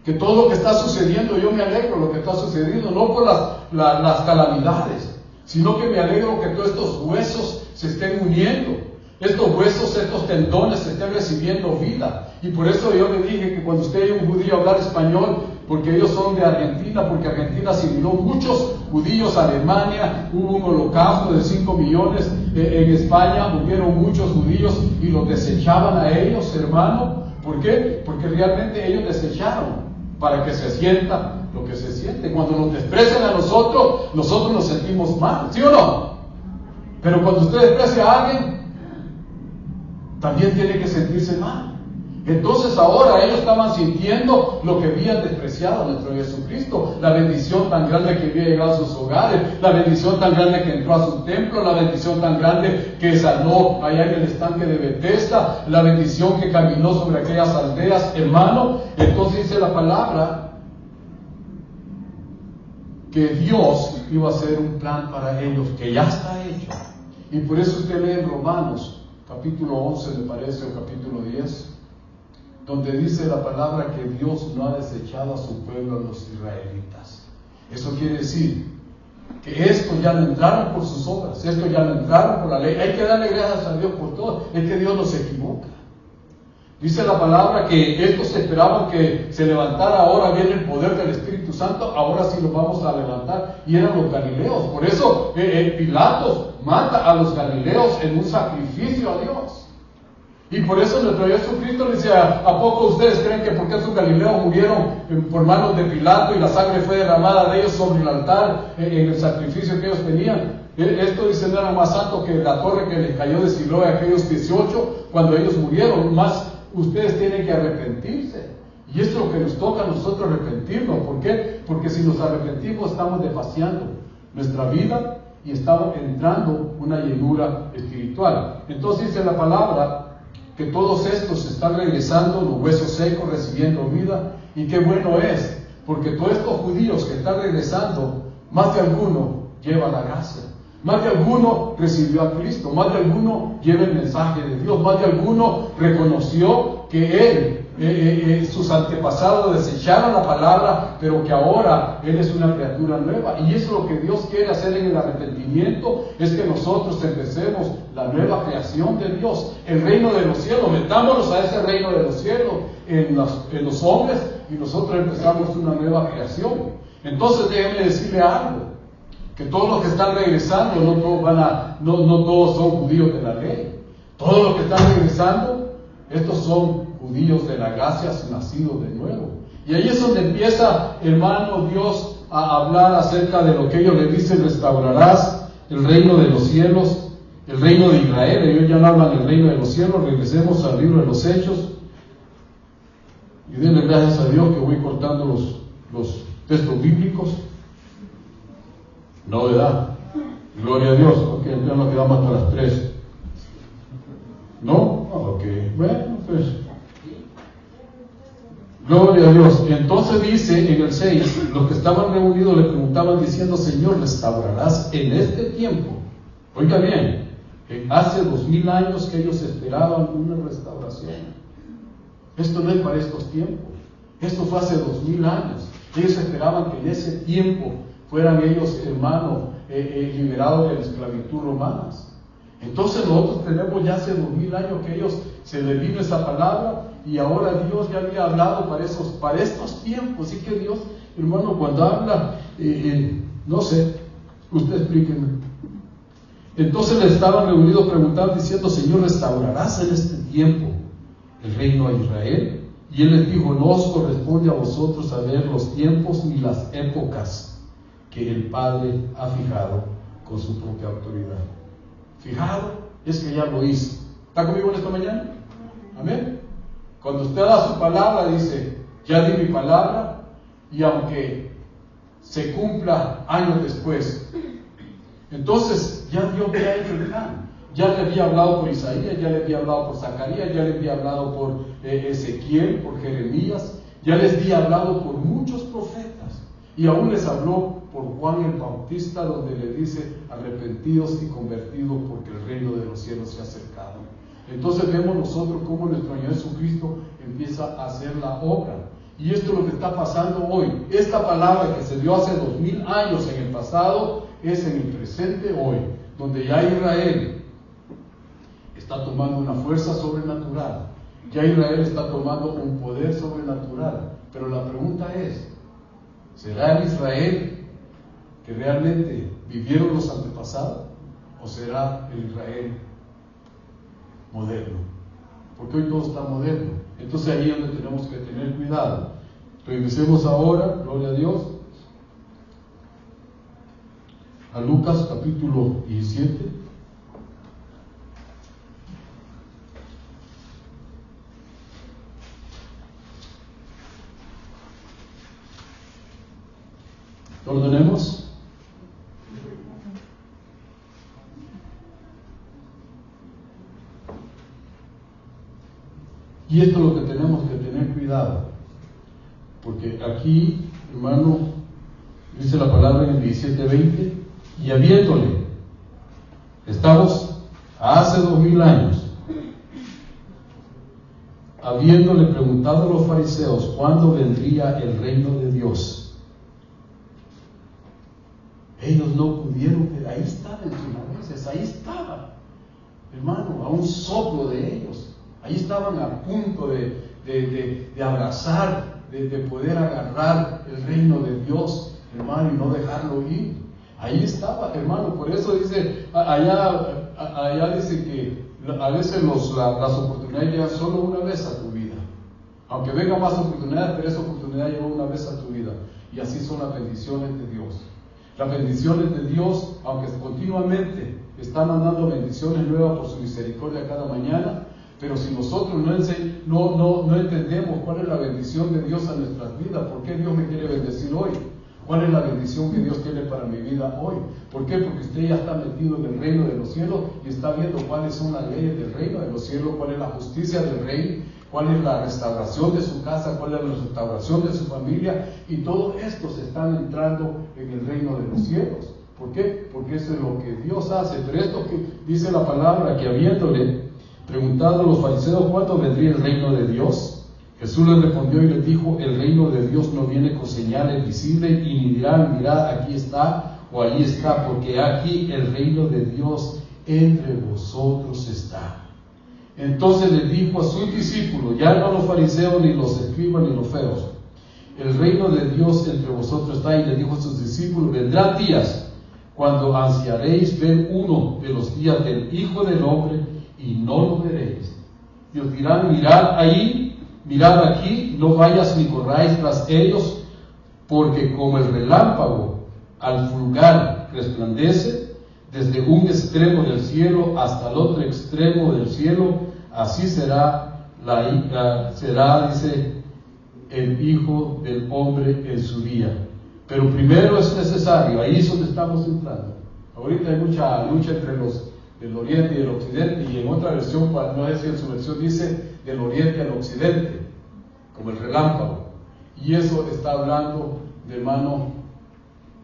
Speaker 1: que todo lo que está sucediendo, yo me alegro lo que está sucediendo, no por las calamidades, sino que me alegro que todos estos huesos se estén uniendo. Estos huesos, estos tendones están recibiendo vida. Y por eso yo le dije que cuando usted oye un judío hablar español, porque ellos son de Argentina, porque Argentina asimiló muchos judíos a Alemania, hubo un holocausto de 5 millones en España, hubieron muchos judíos y los desechaban a ellos, hermano. ¿Por qué? Porque realmente ellos desecharon para que se sienta lo que se siente. Cuando nos desprecian a nosotros nos sentimos mal, ¿sí o no? Pero cuando usted desprecia a alguien, también tiene que sentirse mal. Entonces ahora ellos estaban sintiendo lo que habían despreciado a nuestro Jesucristo, la bendición tan grande que había llegado a sus hogares, la bendición tan grande que entró a su templo, la bendición tan grande que sanó allá en el estanque de Betesda, la bendición que caminó sobre aquellas aldeas, hermano. Entonces dice la palabra que Dios iba a hacer un plan para ellos que ya está hecho. Y por eso usted lee en Romanos capítulo 11, me parece, o capítulo 10, donde dice la palabra que Dios no ha desechado a su pueblo, a los israelitas. Eso quiere decir que esto ya no entraron por sus obras, esto ya no entraron por la ley. Hay que darle gracias a Dios por todo, es que Dios no se equivoca. Dice la palabra que estos esperaban que se levantara, ahora viene el poder del Espíritu Santo, ahora sí lo vamos a levantar, y eran los galileos. Por eso Pilatos mata a los galileos en un sacrificio a Dios. Y por eso nuestro Jesucristo le decía: ¿a poco ustedes creen que porque esos galileos murieron por manos de Pilato y la sangre fue derramada de ellos sobre el altar en el sacrificio que ellos tenían? Esto dice no era más santo que la torre que les cayó de Siloé a aquellos 18 cuando ellos murieron. Más ustedes tienen que arrepentirse. Y esto es lo que nos toca a nosotros, arrepentirnos. ¿Por qué? Porque si nos arrepentimos estamos desvaciando nuestra vida y estamos entrando una llenura espiritual. Entonces dice la palabra que todos estos están regresando, los huesos secos, recibiendo vida. Y qué bueno es, porque todos estos judíos que están regresando, más de alguno lleva la gracia, más de alguno recibió a Cristo, más de alguno lleva el mensaje de Dios, más de alguno reconoció que sus antepasados desecharon la palabra, pero que ahora él es una criatura nueva. Y eso es lo que Dios quiere hacer en el arrepentimiento, es que nosotros empecemos la nueva creación de Dios, el reino de los cielos. Metámonos a ese reino de los cielos en los hombres y nosotros empezamos una nueva creación. Entonces déjenme decirle algo, que todos los que están regresando no todos son judíos de la ley. Todos los que están regresando, estos son judíos de la gracia, nacidos de nuevo. Y ahí es donde empieza, hermano, Dios a hablar acerca de lo que ellos le dicen: restaurarás el reino de los cielos, el reino de Israel. Ellos ya no hablan del reino de los cielos. Regresemos al libro de los Hechos y denle gracias a Dios que voy cortando los textos bíblicos. No, ¿verdad? Gloria a Dios. Ok, ya nos quedamos hasta las 3. ¿No? Ok, bueno, pues gloria a Dios. Entonces dice en el 6, los que estaban reunidos le preguntaban diciendo: Señor, ¿restaurarás en este tiempo? Oiga bien, hace 2000 años que ellos esperaban una restauración. Esto no es para estos tiempos, esto fue hace 2000 años. Ellos esperaban que en ese tiempo fueran ellos, hermanos, liberados de la esclavitud romana. Entonces nosotros tenemos ya hace 2000 años que ellos se les vino esa palabra, y ahora Dios ya había hablado para estos tiempos. Así que Dios, hermano, cuando habla, no sé, usted explíqueme. Entonces le estaban reunidos preguntando diciendo: Señor, ¿restaurarás en este tiempo el reino a Israel? Y él les dijo: no os corresponde a vosotros saber los tiempos ni las épocas que el Padre ha fijado con su propia autoridad. Fijado es que ya lo hizo. ¿Está conmigo en esta mañana? Amén. Cuando usted da su palabra, dice: ya di mi palabra, y aunque se cumpla años después, entonces ya Dios me ha hecho el plan. Ya le había hablado por Isaías, ya le había hablado por Zacarías, ya le había hablado por Ezequiel, por Jeremías, ya les había hablado por muchos profetas, y aún les habló por Juan el Bautista, donde le dice: arrepentidos y convertidos, porque el reino de los cielos se ha acercado. Entonces vemos nosotros cómo nuestro Señor Jesucristo empieza a hacer la obra. Y esto es lo que está pasando hoy. Esta palabra que se dio hace 2000 años en el pasado es en el presente hoy, donde ya Israel está tomando una fuerza sobrenatural. Ya Israel está tomando un poder sobrenatural. Pero la pregunta es: ¿será el Israel que realmente vivieron los antepasados? ¿O será el Israel moderno? Porque hoy todo está moderno. Entonces ahí es donde tenemos que tener cuidado. Regresemos ahora, gloria a Dios, a Lucas capítulo 17. ¿Lo tenemos? Y esto es lo que tenemos que tener cuidado, porque aquí, hermano, dice la palabra en el 17:20, y habiéndole, estamos hace 2000 años, habiéndole preguntado a los fariseos cuándo vendría el reino de Dios, ellos no pudieron, ahí estaba en sus narices, ahí estaba, hermano, a un soplo de ellos. Ahí estaban a punto de abrazar, de poder agarrar el reino de Dios, hermano, y no dejarlo ir. Ahí estaba, hermano. Por eso dice, allá dice que a veces las oportunidades llegan solo una vez a tu vida. Aunque vengan más oportunidades, pero esa oportunidad llegó una vez a tu vida. Y así son las bendiciones de Dios. Las bendiciones de Dios, aunque continuamente están mandando bendiciones nuevas por su misericordia cada mañana, pero si nosotros no entendemos cuál es la bendición de Dios a nuestras vidas, ¿por qué Dios me quiere bendecir hoy? ¿Cuál es la bendición que Dios tiene para mi vida hoy? ¿Por qué? Porque usted ya está metido en el reino de los cielos y está viendo cuáles son las leyes del reino de los cielos, cuál es la justicia del rey, cuál es la restauración de su casa, cuál es la restauración de su familia, y todos estos están entrando en el reino de los cielos. ¿Por qué? Porque eso es lo que Dios hace. Pero esto que dice la palabra, que habiéndole preguntado a los fariseos cuándo vendría el reino de Dios, Jesús les respondió y les dijo: el reino de Dios no viene con señales visibles y ni dirán, mirad, aquí está o allí está, porque aquí el reino de Dios entre vosotros está. Entonces les dijo a sus discípulos, ya no los fariseos ni los escribas ni los feos, el reino de Dios entre vosotros está. Y les dijo a sus discípulos, vendrán días cuando ansiaréis ver uno de los días del Hijo del Hombre y no lo veréis. Y os dirán, mirad ahí, mirad aquí, no vayas ni corráis tras ellos, porque como el relámpago al fulgar resplandece desde un extremo del cielo hasta el otro extremo del cielo, así será, dice, el Hijo del Hombre en su día. Pero primero es necesario, ahí es donde estamos entrando. Ahorita hay mucha lucha entre los del oriente y del occidente, y en otra versión, no sé si en su versión dice del oriente al occidente, como el relámpago. Y eso está hablando, de hermano,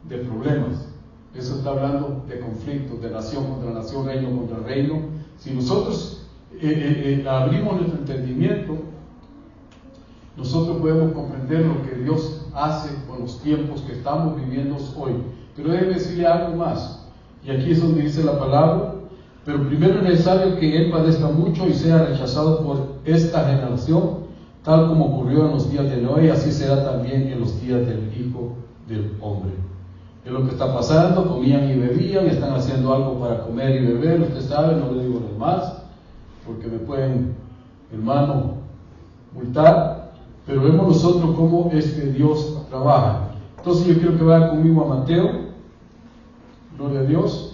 Speaker 1: de problemas. Eso está hablando de conflictos, de nación contra nación, reino contra reino. Si nosotros abrimos nuestro entendimiento, nosotros podemos comprender lo que Dios hace con los tiempos que estamos viviendo hoy. Pero déjeme decirle algo más, y aquí es donde dice la palabra: pero primero es necesario que Él padezca mucho y sea rechazado por esta generación, tal como ocurrió en los días de Noé, así será también en los días del Hijo del Hombre. Es lo que está pasando, comían y bebían, están haciendo algo para comer y beber, usted sabe, no le digo nada más, porque me pueden, hermano, multar, pero vemos nosotros cómo es que Dios trabaja. Entonces yo quiero que vayan conmigo a Mateo, gloria a Dios.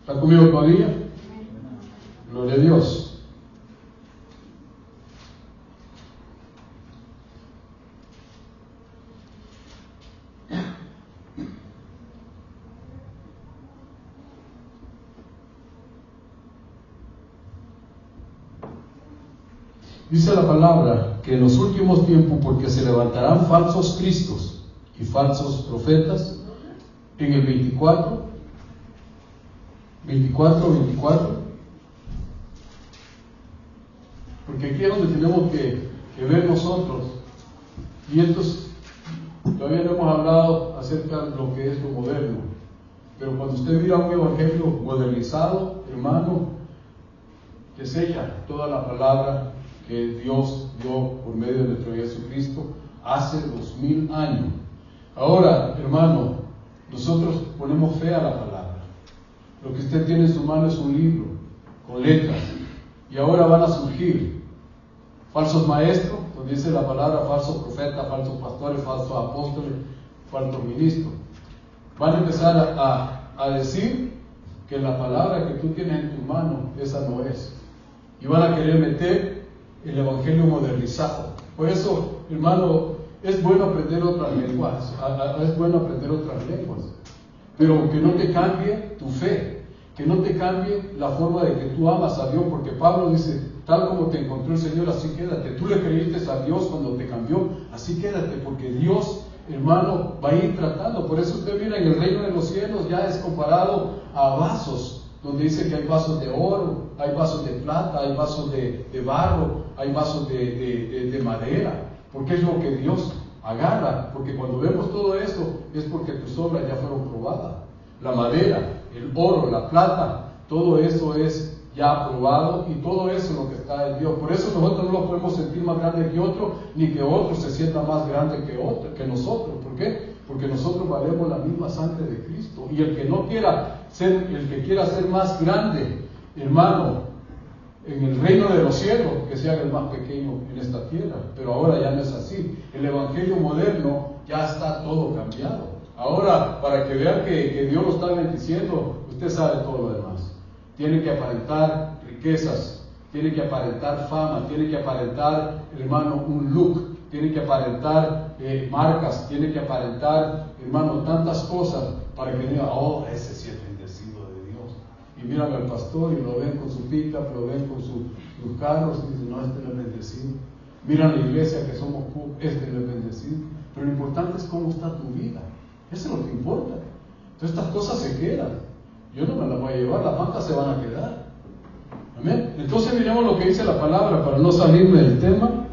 Speaker 1: ¿Está conmigo todavía? Gloria a Dios. Dice la palabra que en los últimos tiempos, porque se levantarán falsos cristos y falsos profetas, en el 24, porque aquí es donde tenemos que ver nosotros, y entonces todavía no hemos hablado acerca de lo que es lo moderno, pero cuando usted mira un evangelio modernizado, hermano, que sella toda la palabra que Dios dio por medio de nuestro Jesucristo hace 2000 años. Ahora, hermano, nosotros ponemos fe a la palabra. Lo que usted tiene en su mano es un libro con letras, y ahora van a surgir falsos maestros, donde dice la palabra, falsos profetas, falsos pastores, falsos apóstoles, falsos ministros. Van a empezar a decir que la palabra que tú tienes en tu mano, esa no es, y van a querer meter el evangelio modernizado. Por eso, hermano, es bueno aprender otras lenguas, pero que no te cambie tu fe, que no te cambie la forma de que tú amas a Dios, porque Pablo dice, tal como te encontró el Señor, así quédate. Tú le creíste a Dios cuando te cambió, así quédate, porque Dios, hermano, va a ir tratando. Por eso usted mira, en el reino de los cielos ya es comparado a vasos, donde dice que hay vasos de oro, hay vasos de plata, hay vasos de barro, hay vasos de madera, porque es lo que Dios agarra. Porque cuando vemos todo esto es porque tus obras ya fueron probadas. la madera, el oro, la plata, todo eso es ya aprobado y todo eso es lo que está en Dios. Por eso nosotros no lo podemos sentir más grande que otro, ni que otro se sienta más grande que nosotros. ¿Por qué? Porque nosotros valemos la misma sangre de Cristo. Y el que no quiera ser, el que quiera ser más grande, hermano, en el reino de los cielos, que se haga el más pequeño en esta tierra. Pero ahora ya no es así. El evangelio moderno ya está todo cambiado. Ahora, para que vean que Dios lo está bendiciendo, usted sabe todo lo demás. Tiene que aparentar riquezas, tiene que aparentar fama, tiene que aparentar, hermano, un look, tiene que aparentar marcas, tiene que aparentar, hermano, tantas cosas para que diga, oh, ese sí es bendecido de Dios. Y miran al pastor y lo ven con su pickup, lo ven con sus carros y dicen, no, este no es bendecido. Miran la iglesia que somos pocos, este no es bendecido. Pero lo importante es cómo está tu vida. Eso es lo que importa. Entonces estas cosas se quedan. Yo no me las voy a llevar, las bancas se van a quedar. Amén. Entonces miremos lo que dice la palabra para no salirme del tema.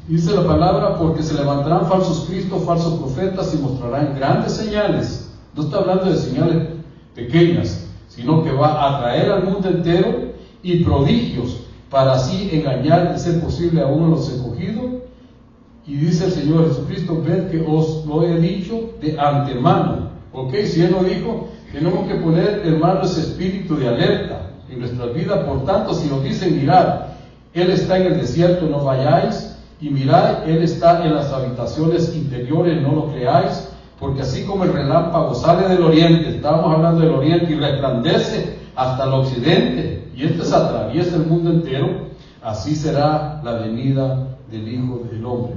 Speaker 1: Dice la palabra, porque se levantarán falsos cristos, falsos profetas y mostrarán grandes señales. No está hablando de señales pequeñas, sino que va a atraer al mundo entero y prodigios para así engañar, de ser posible, a uno de los escogidos. Y dice el Señor Jesucristo, ved que os lo he dicho de antemano. Ok, si Él lo dijo, tenemos que poner, hermano, ese espíritu de alerta en nuestras vidas. Por tanto, si nos dicen, mirad, Él está en el desierto, no vayáis, y mirad, Él está en las habitaciones interiores, no lo creáis, porque así como el relámpago sale del oriente, estábamos hablando del oriente, y resplandece hasta el occidente, y este se atraviesa el mundo entero, así será la venida del Hijo del Hombre.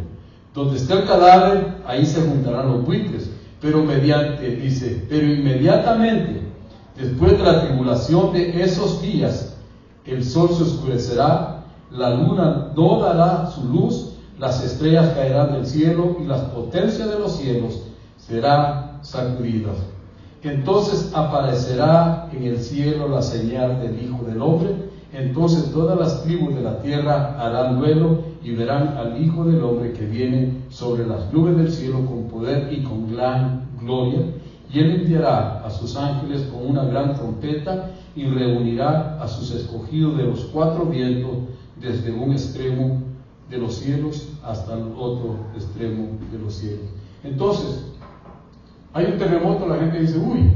Speaker 1: Donde esté el cadáver, ahí se juntarán los buitres. Pero inmediatamente, después de la tribulación de esos días, el sol se oscurecerá, la luna no dará su luz, las estrellas caerán del cielo y las potencias de los cielos serán sacudidas. Entonces aparecerá en el cielo la señal del Hijo del Hombre. Entonces todas las tribus de la tierra harán duelo y verán al Hijo del Hombre que viene sobre las nubes del cielo con poder y con gran gloria. Y Él enviará a sus ángeles con una gran trompeta y reunirá a sus escogidos de los cuatro vientos, desde un extremo de los cielos hasta el otro extremo de los cielos. Entonces, hay un terremoto, la gente dice, uy,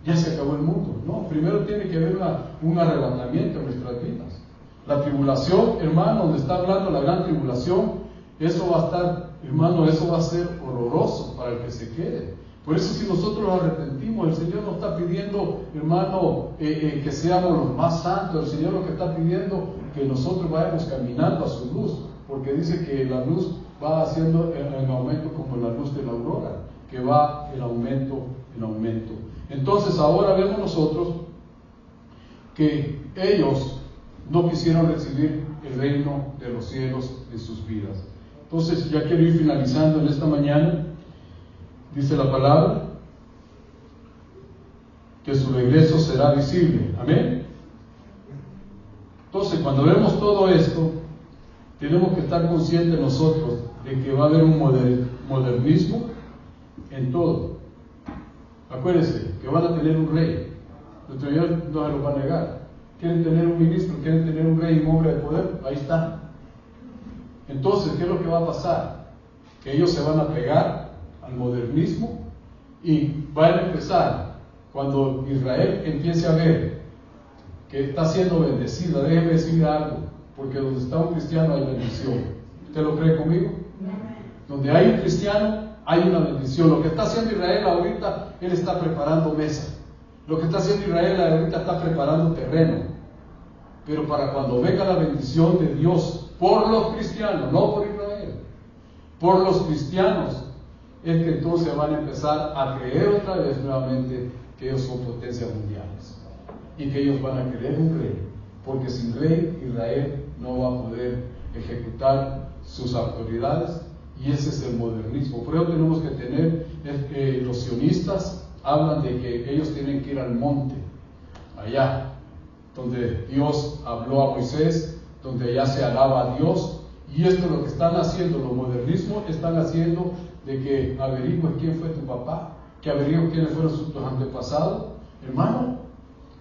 Speaker 1: ya se acabó el mundo. No, primero tiene que haber un arrebatamiento en nuestras vidas. La tribulación, hermano, donde está hablando la gran tribulación, eso va a estar, hermano, eso va a ser horroroso para el que se quede. Por eso, si nosotros nos arrepentimos, el Señor nos está pidiendo, hermano, que seamos los más santos. El Señor lo que está pidiendo que nosotros vayamos caminando a su luz, porque dice que la luz va haciendo en aumento como la luz de la aurora, que va en aumento, en aumento. Entonces ahora vemos nosotros que ellos no quisieron recibir el reino de los cielos en sus vidas. Entonces ya quiero ir finalizando en esta mañana. Dice la palabra que su regreso será visible. Amén. Entonces cuando vemos todo esto, tenemos que estar conscientes nosotros de que va a haber un modernismo en todo. Acuérdense que van a tener un rey. Nuestro Señor no se lo va a negar. Quieren tener un ministro, quieren tener un rey y un hombre de poder, ahí está. Entonces, ¿qué es lo que va a pasar? Que ellos se van a pegar al modernismo y van a empezar, cuando Israel empiece a ver que está siendo bendecida, déjeme decirle algo, porque donde está un cristiano hay bendición. ¿Usted lo cree conmigo? Donde hay un cristiano hay una bendición. Lo que está haciendo Israel ahorita, él está preparando mesa. Lo que está haciendo Israel ahorita está preparando terreno. Pero para cuando venga la bendición de Dios por los cristianos, no por Israel, por los cristianos, es que entonces van a empezar a creer otra vez nuevamente que ellos son potencias mundiales y que ellos van a querer un rey, porque sin rey Israel no va a poder ejecutar sus autoridades. Y ese es el modernismo. Por eso tenemos que tener, los sionistas hablan de que ellos tienen que ir al monte, allá donde Dios habló a Moisés, donde allá se alaba a Dios. Y esto es lo que están haciendo, los modernismos están haciendo, de que averigües quién fue tu papá, que averigües quiénes fueron tus antepasados, Hermano,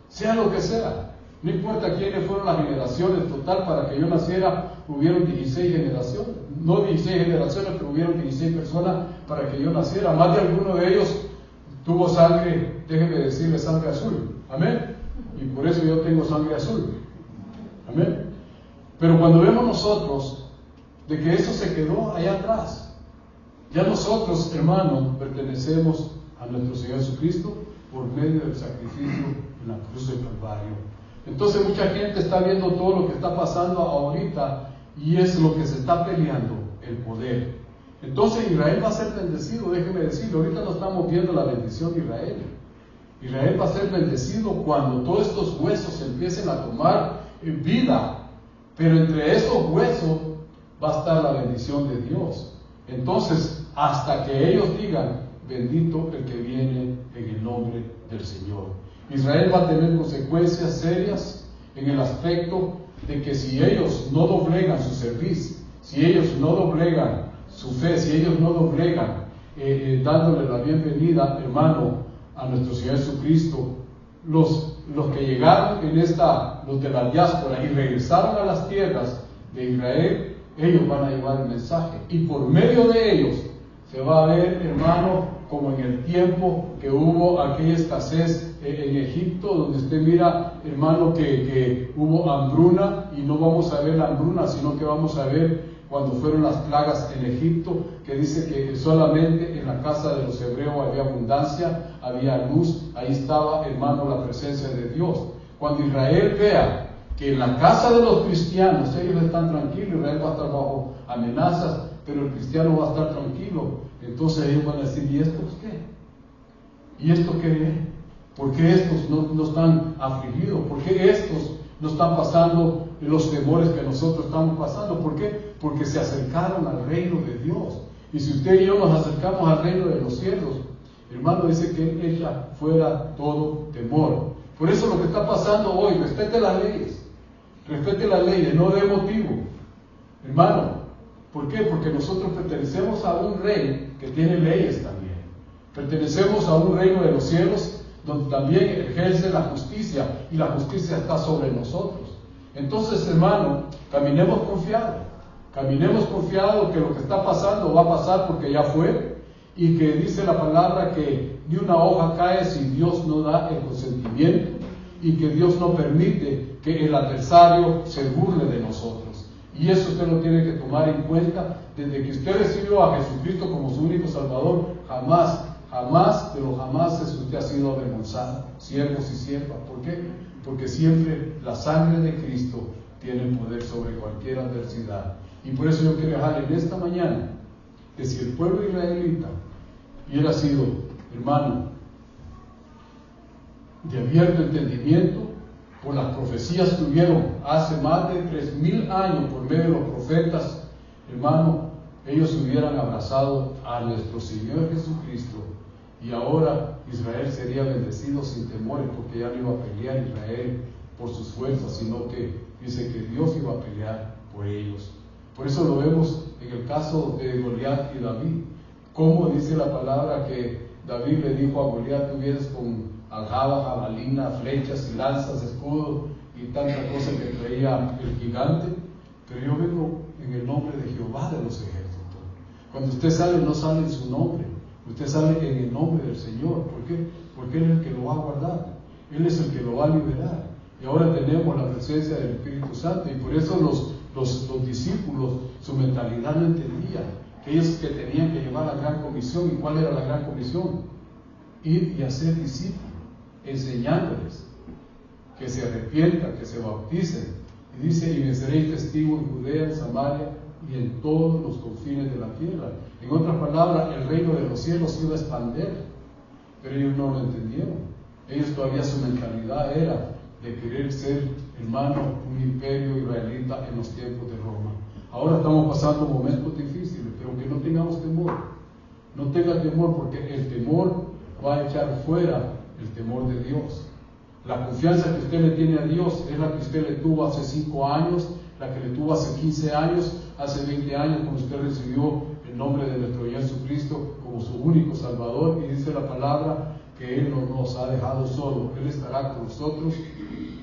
Speaker 1: sea lo que sea. No importa quiénes fueron las generaciones, total, para que yo naciera hubieron 16 generaciones. No 16 generaciones, pero hubieron 16 personas para que yo naciera. Más de alguno de ellos tuvo sangre, déjenme decirle, sangre azul. Amén. Y por eso yo tengo sangre azul. Amén. Pero cuando vemos nosotros de que eso se quedó allá atrás, ya nosotros, hermanos, pertenecemos a nuestro Señor Jesucristo por medio del sacrificio en la cruz del Calvario. Entonces mucha gente está viendo todo lo que está pasando ahorita y es lo que se está peleando, el poder. Entonces Israel va a ser bendecido, déjeme decirlo, ahorita no estamos viendo la bendición de Israel. Israel va a ser bendecido cuando todos estos huesos empiecen a tomar vida, pero entre estos huesos va a estar la bendición de Dios. Entonces, hasta que ellos digan, bendito el que viene en el nombre del Señor. Israel va a tener consecuencias serias en el aspecto de que si ellos no doblegan su servicio, si ellos no doblegan su fe, si ellos no doblegan dándole la bienvenida, hermano, a nuestro Señor Jesucristo, los que llegaron los de la diáspora y regresaron a las tierras de Israel, ellos van a llevar el mensaje y por medio de ellos se va a ver, hermano, como en el tiempo que hubo aquella escasez en Egipto, donde usted mira, hermano, que hubo hambruna, y no vamos a ver la hambruna, sino que vamos a ver cuando fueron las plagas en Egipto, que dice que solamente en la casa de los hebreos había abundancia, había luz, ahí estaba, hermano, la presencia de Dios. Cuando Israel vea que en la casa de los cristianos ellos están tranquilos, Israel va a estar bajo amenazas, pero el cristiano va a estar tranquilo, entonces ellos van a decir, ¿y estos qué? ¿Y esto qué es? ¿Por qué estos no están afligidos? ¿Por qué estos no están pasando los temores que nosotros estamos pasando? ¿Por qué? Porque se acercaron al reino de Dios. Y si usted y yo nos acercamos al reino de los cielos, hermano, dice que Él echa fuera todo temor. Por eso lo que está pasando hoy, respete las leyes, no dé motivo. Hermano, ¿por qué? Porque nosotros pertenecemos a un rey que tiene leyes también. Pertenecemos a un reino de los cielos donde también ejerce la justicia y la justicia está sobre nosotros. Entonces, hermano, caminemos confiados que lo que está pasando va a pasar porque ya fue, y que dice la palabra que ni una hoja cae si Dios no da el consentimiento, y que Dios no permite que el adversario se burle de nosotros. Y eso usted lo tiene que tomar en cuenta. Desde que usted recibió a Jesucristo como su único Salvador, jamás de los jamases usted ha sido avergonzado, siervos y siervas. ¿Por qué? Porque siempre la sangre de Cristo tiene poder sobre cualquier adversidad. Y por eso yo quiero dejar en esta mañana que si el pueblo israelita hubiera sido, hermano, de abierto entendimiento, por las profecías que hubieron hace más de 3,000 años por medio de los profetas, hermano, ellos hubieran abrazado a nuestro Señor Jesucristo, y ahora Israel sería bendecido sin temores, porque ya no iba a pelear Israel por sus fuerzas, sino que dice que Dios iba a pelear por ellos. Por eso lo vemos en el caso de Goliat y David, como dice la palabra que David le dijo a Goliat: tú vienes con aljaba, jabalina, flechas y lanzas, escudos y tanta cosa que traía el gigante, pero yo vengo en el nombre de Jehová de los ejércitos. Cuando usted sale, no sale en su nombre, usted sale en el nombre del Señor. ¿Por qué? Porque Él es el que lo va a guardar, Él es el que lo va a liberar. Y ahora tenemos la presencia del Espíritu Santo, y por eso los discípulos, su mentalidad no entendía que ellos que tenían que llevar la gran comisión. ¿Y cuál era la gran comisión? Ir y hacer discípulos, enseñándoles que se arrepientan, que se bauticen. Y dice: y me seréis testigos en Judea, en Samaria y en todos los confines de la tierra. En otras palabras, el reino de los cielos se iba a expandir, pero ellos no lo entendieron. Ellos todavía, su mentalidad era de querer ser, hermano, un imperio israelita en los tiempos de Roma. Ahora estamos pasando momentos difíciles, pero que no tengamos temor. No tenga temor, porque el temor va a echar fuera el temor de Dios. La confianza que usted le tiene a Dios es la que usted le tuvo hace 5 años, la que le tuvo hace 15 años, hace 20 años, cuando usted recibió el nombre de nuestro Señor Jesucristo como su único Salvador. Y dice la palabra que Él no nos ha dejado solo. Él estará con nosotros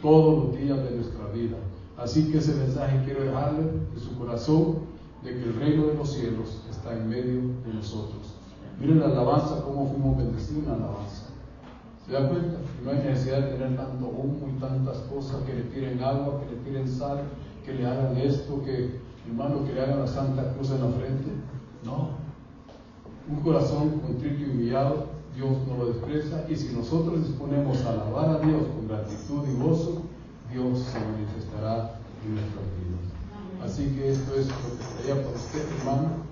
Speaker 1: todos los días de nuestra vida. Así que ese mensaje quiero dejarle de su corazón, de que el reino de los cielos está en medio de nosotros. Miren la alabanza, cómo fuimos bendecidos en la alabanza. ¿Se da cuenta? No hay necesidad de tener tanto humo y tantas cosas, que le tiren agua, que le tiren sal, que le hagan esto, que hermano, que le hagan la Santa Cruz en la frente. No. Un corazón contrito y humillado, Dios no lo desprecia, y si nosotros disponemos a alabar a Dios con gratitud y gozo, Dios se manifestará en nuestras vidas. Así que esto es lo que traía para usted, hermano.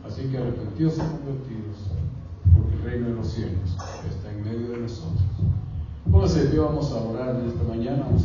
Speaker 1: Así que arrepentidos y convertidos, porque el reino de los cielos está en medio de nosotros. Póngase de pie, vamos a orar en esta mañana.